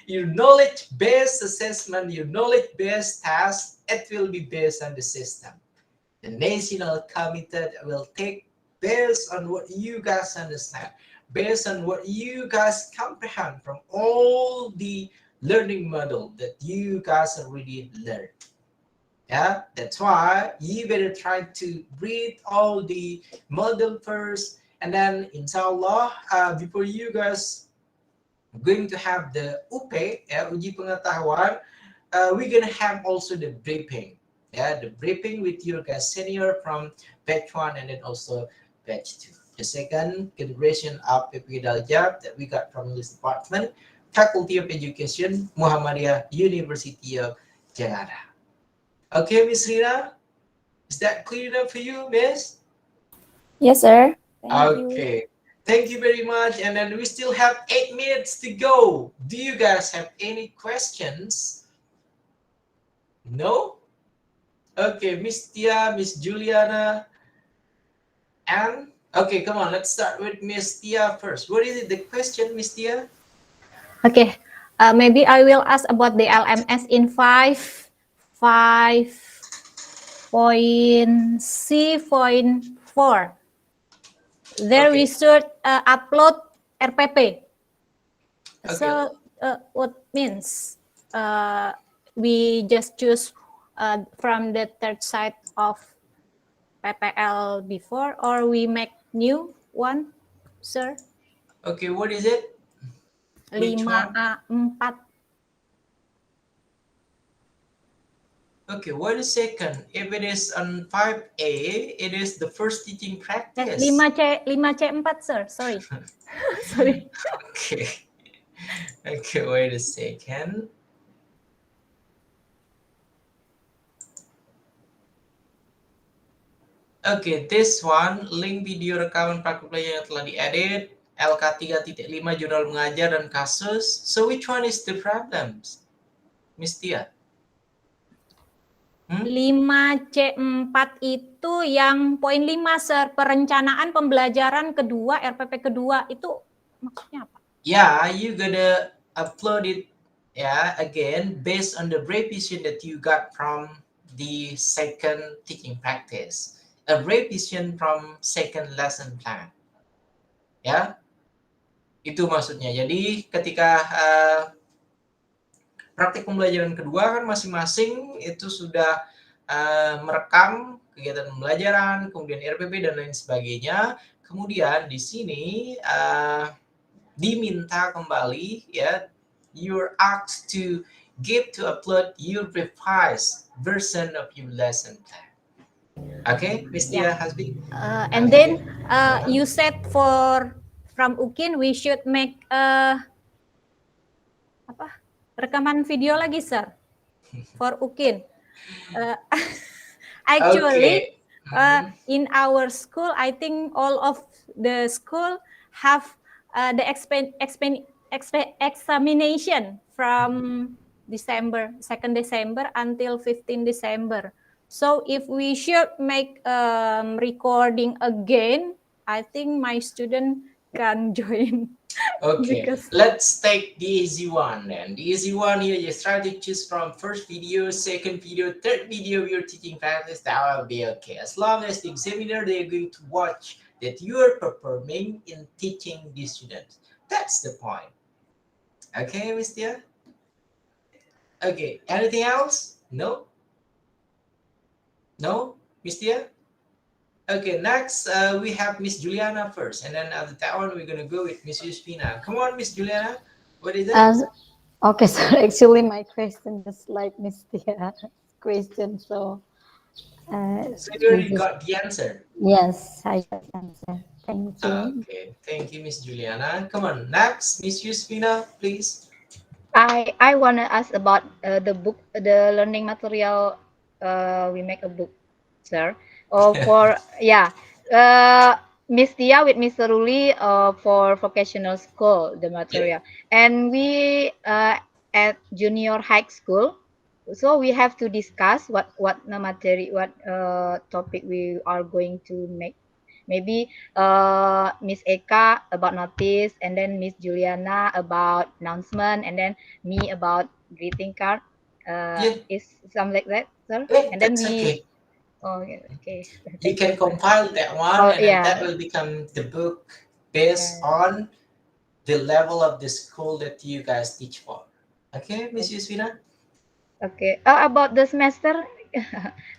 your knowledge based assessment, your knowledge based task, it will be based on the system. The national committee will take based on what you guys understand, based on what you guys comprehend from all the learning model that you guys already learned. Yeah, that's why you better try to read all the model first, and then inshallah, before you guys going to have the UP, yeah, uji pengetahuan, we're gonna have also the briefing, yeah, the briefing with your guys senior from batch 1 and then also batch 2. The second generation of PPG Daljab that we got from this department, Faculty of Education, Muhammadiyah University of Jakarta. Okay, Miss Rina, is that clear enough for you, Miss? Yes, sir. Thank you. Okay, thank you very much. And then we still have 8 minutes to go. Do you guys have any questions? No? Okay, Miss Tia, Miss Juliana, and okay, come on, let's start with Miss Tia first. What is it, the question, Miss Tia? Okay, maybe I will ask about the LMS in 5.C.4. There we Okay. should upload RPP. Okay. So what means we just choose from the third side of PPL before, or we make new one? sir. Okay, what is it? Which one? 5A4. Okay, wait a second. If it is on 5A, it is the first teaching practice. 5C4, sir. Sorry. Sorry. Okay. Okay, wait a second. Okay, this one, link video rekaman praktik pelajaran yang telah diedit, LK 3.5 jurnal mengajar dan kasus. So which one is the problems? Miss Tia? 5C4 itu yang poin 5, sir. Perencanaan pembelajaran kedua, RPP kedua. Itu maksudnya apa? Yeah, you gotta upload it again based on the revision that you got from the second teaching practice. A revision from second lesson plan. Ya, itu maksudnya. Jadi ketika praktik pembelajaran kedua kan masing-masing itu sudah merekam kegiatan pembelajaran, kemudian RPP dan lain sebagainya. Kemudian di sini diminta kembali ya, you're asked to upload your revised version of your lesson plan. Okay, Miss Tia Hasbi. And then you said from UKIN we should make rekaman video lagi, sir, for UKIN. Actually, in our school, I think all of the school have the examination from December, 2nd December until 15 December. So if we should make recording again, I think my student can join. Okay, let's take the easy one then. The easy one here, you try to choose from first video, second video, third video of your teaching practice. That will be okay. As long as the examiner, they're going to watch that you are performing in teaching the students. That's the point. Okay, Miss Tia? Okay, anything else? No? No, Miss Tia? Okay, next we have Miss Juliana first, and then after that one we're gonna go with Miss Yuspina. Come on, Miss Juliana. What is it? Okay, so actually my question is like Miss Tia's question, so. So you already got the answer. Yes, I got the answer. Thank you. Okay, thank you, Miss Juliana. Come on, next, Miss Yuspina, please. I wanna ask about the book, the learning material. We make a book, sir. For Miss Tia with Mr. Ruli for vocational school the material, and we at junior high school. So we have to discuss what topic we are going to make. Maybe Miss Eka about notice, and then Miss Juliana about announcement, and then me about greeting card. Is something like that, sir? And then we. Okay. Oh, okay. You can compile that one, and then that will become the book based on the level of the school that you guys teach for. Okay, Miss Yusvina? Okay. About the semester,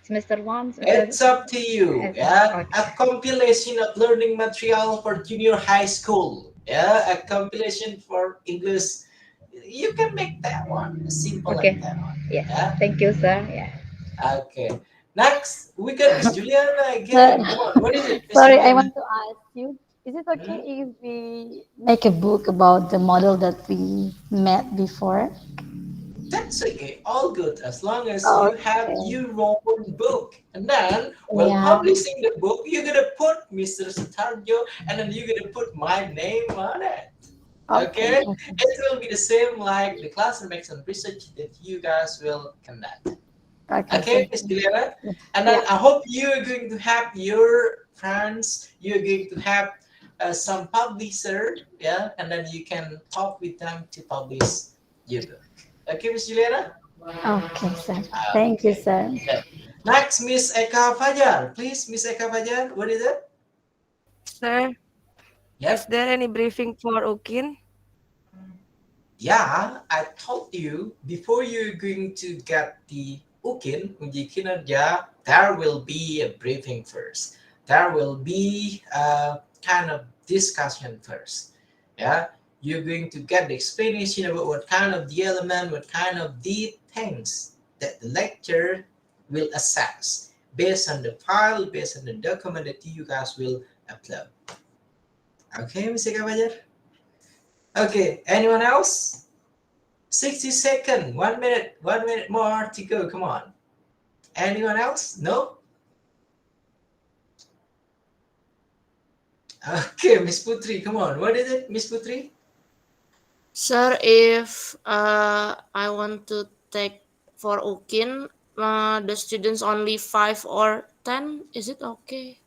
semester 1. It's up to you. Yeah, a compilation of learning material for junior high school. Yeah, a compilation for English. You can make that one simple like that one. Yeah. Thank you, sir. Yeah. Okay. Next, we got Miss Juliana again. Come on, what is it? Sorry, I want to ask you, is it okay if we make a book about the model that we met before? That's okay, all good, as long as you have your own book. And then, while publishing the book, you're gonna put Mr. Sutarjo, and then you're gonna put my name on it. Okay? It will be the same like the class and make some research that you guys will conduct. Okay, Miss Juliana? And then I hope you're going to have your friends, you're going to have some publisher, and then you can talk with them to publish your book. Okay, Miss Juliana? Okay, sir. Thank you, sir. Next, Miss Eka Fajar. Please, Miss Eka Fajar, what is it? Sir, is there any briefing for UKIN? Yeah, I told you before you're going to get the UKIN, uji kinerja, there will be a briefing first. There will be a kind of discussion first. Yeah, you're going to get the explanation about what kind of the element, what kind of the things that the lecture will assess based on the file, based on the document that you guys will upload. Okay, Mr. Kabajar? Okay, anyone else? 60 seconds, 1 minute more to go. Come on. Anyone else? No? Okay, Miss Putri, come on. What is it, Miss Putri? Sir, if I want to take for Ukin, the students only 5 or 10, is it okay?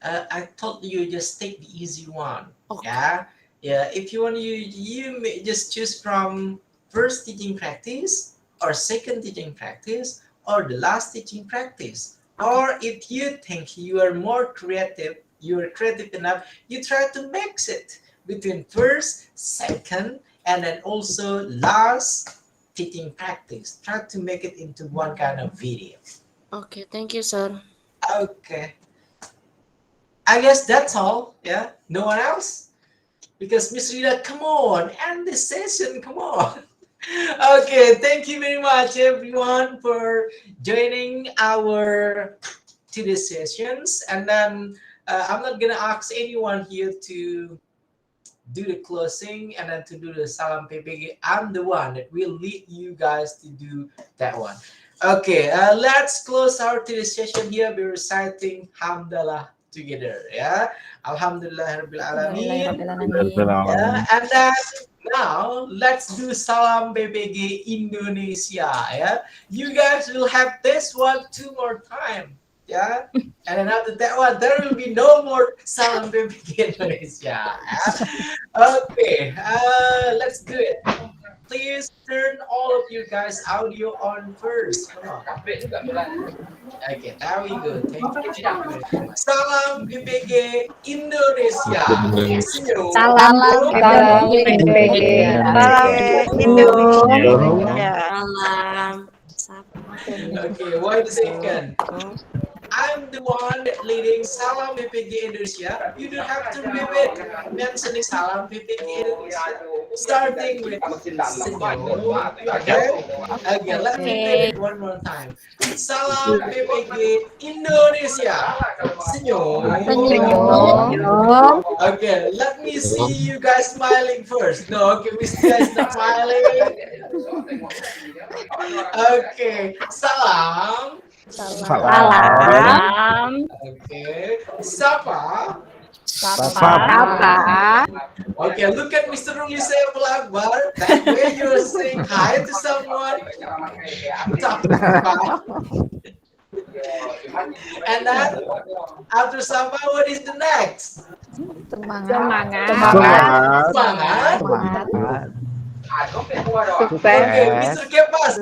I told you just take the easy one. Okay. Yeah. If you want, you may just choose from first teaching practice or second teaching practice or the last teaching practice. Okay. Or if you think you are more creative, you are creative enough, you try to mix it between first, second, and then also last teaching practice. Try to make it into one kind of video. Okay, thank you, sir. Okay. I guess that's all. Yeah. No one else? Because Miss Rita, come on, end this session. Come on. Okay. Thank you very much, everyone, for joining our today's sessions. And then I'm not gonna ask anyone here to do the closing and then to do the salam PPG. I'm the one that will lead you guys to do that one. Okay, let's close our today's session here by reciting Hamdalah together. Yeah, Alhamdulillah Rabbil Alamin. Yeah, and then now let's do Salam PPG Indonesia. Yeah, you guys will have this one 2 more time. Yeah, and then after that one, there will be no more Salam PPG Indonesia. Yeah? Okay, let's do it. Please turn all of you guys audio on first. Come on. Okay, there we go. Thank you. Salam PPG Indonesia. Senyum. Salam Salam PPG PPG Salam Indonesia. Indonesia. Salam. Okay, 1 second. I'm the one leading Salam PPG Indonesia. You don't have to repeat mentioning Salam PPG Indonesia. Starting with senyum. Okay? Okay, let me repeat it one more time. Salam PPG Indonesia. Senyum. Senyum. Okay, let me see you guys smiling first. No, okay, Miss Tia is not smiling. Okay, salam. Salam. Okay, sapa. Sapa. Okay, look at Mr. Ruli say Allahu Akbar. That way you're saying hi to someone. Sapa. And then after sapa, what is the next? Semangat. Semangat. Okay, Mr. Kepas.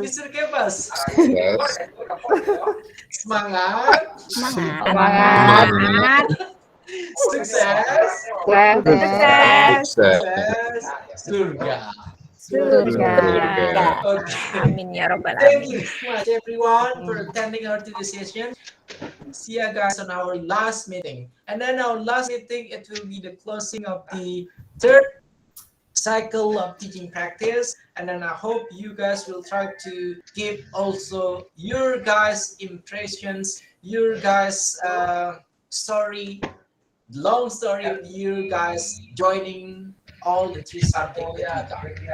Semangat. Sukses. Surga. Okay. Amin ya robbal Thank alamin. you very much, everyone, for attending our today's session. See you guys on our last meeting. And then our last meeting, it will be the closing of the third cycle of teaching practice. And then I hope you guys will try to give also your guys' impressions, your guys' story, long story of you guys joining all the 3 subjects that you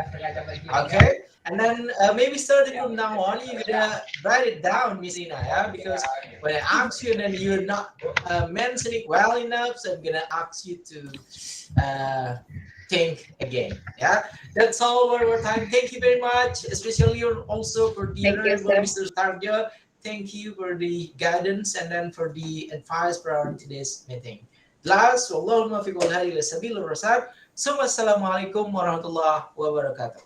got. Okay? And then maybe starting from now on, you're gonna write it down, Miss Ina, yeah? Because when I ask you and then you're not mentioning well enough, so I'm gonna ask you to think again. Yeah, that's all one more time. Thank you very much, especially also for the Mr. Tarjo. Thank you for the guidance and then for the advice for our today's meeting. Last, wallahumma fi qul hadi sabilur rasyad. Assalamualaikum warahmatullahi wabarakatuh.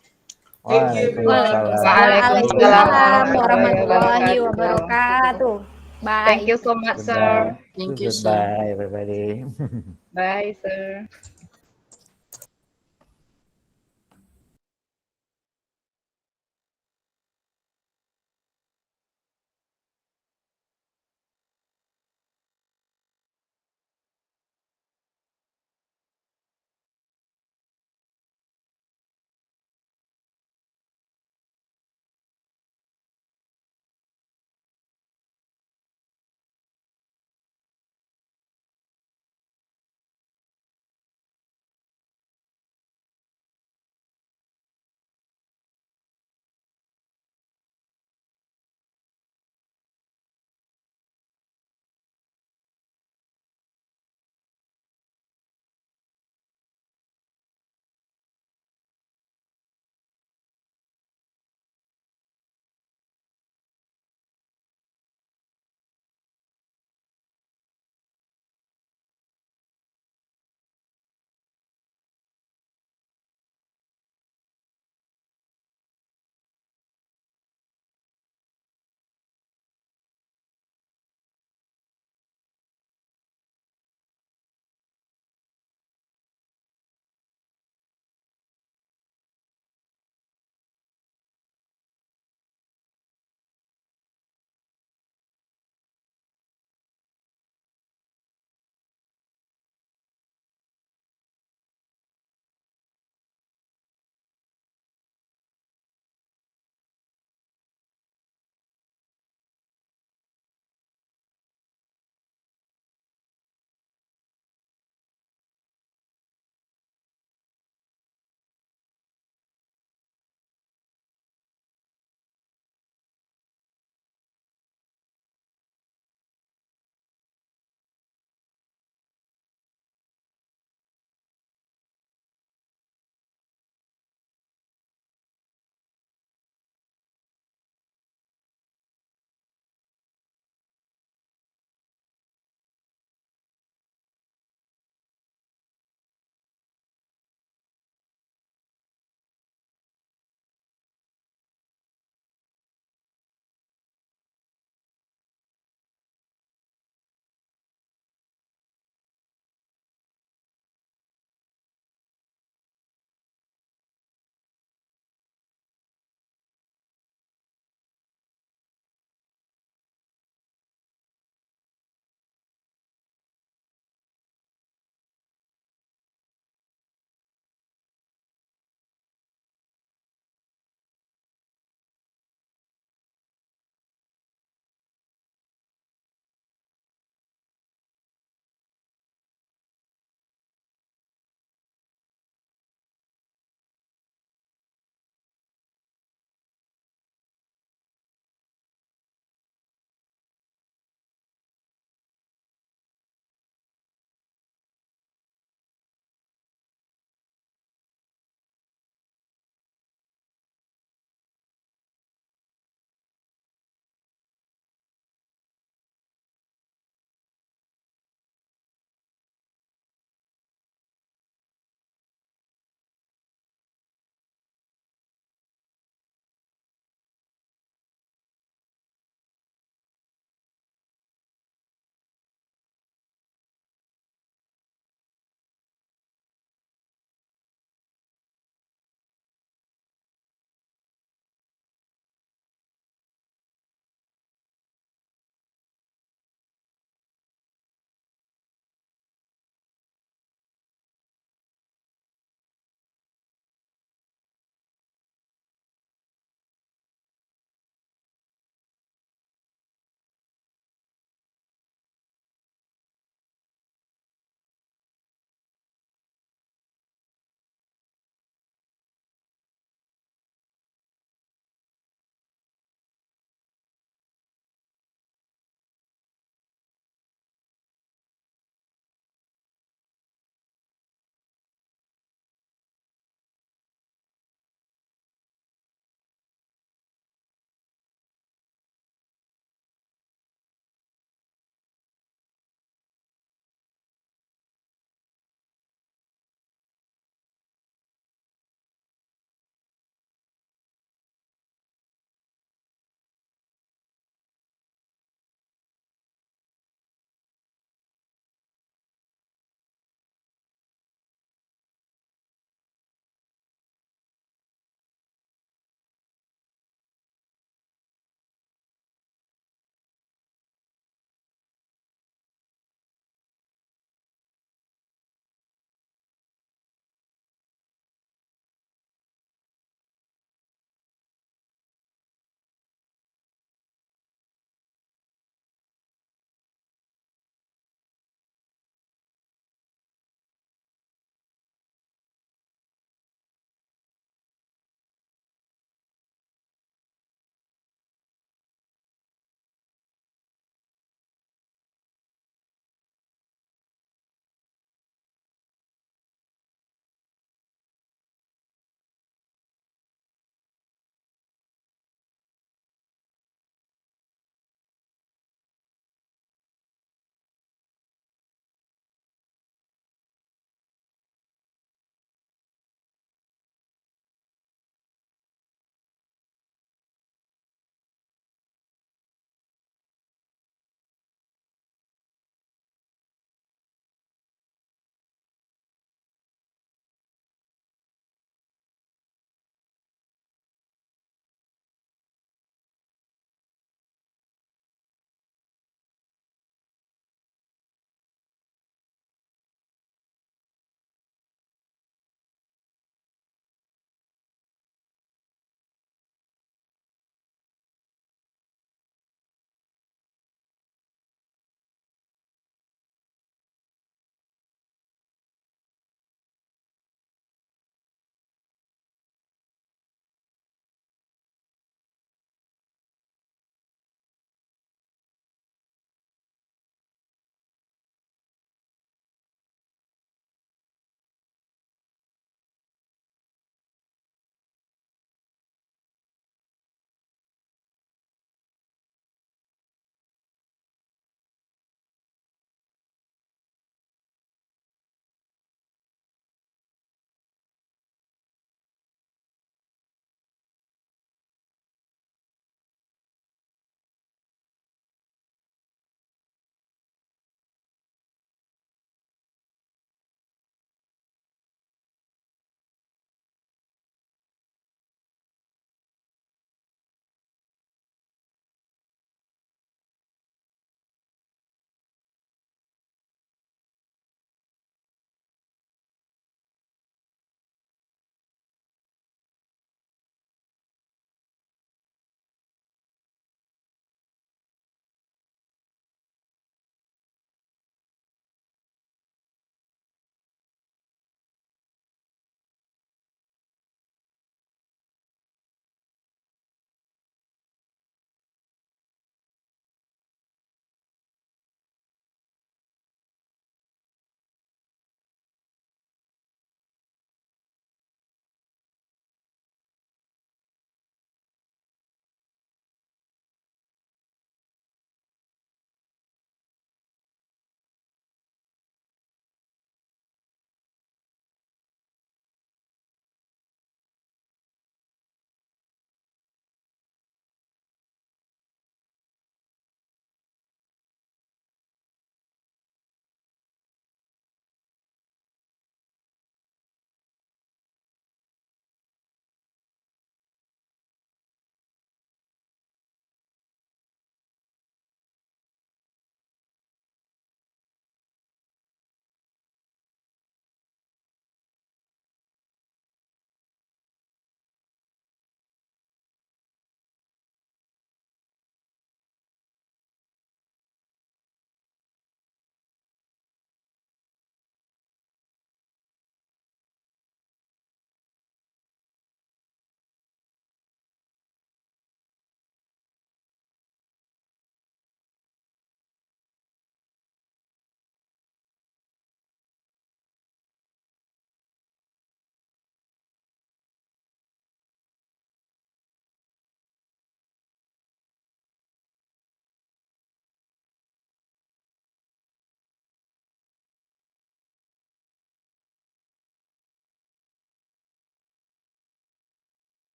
Thank you. Waalaikumsalam warahmatullahi wabarakatuh. Bye. Thank you so much, sir. Thank you, sir. Goodbye, everybody. Bye, sir.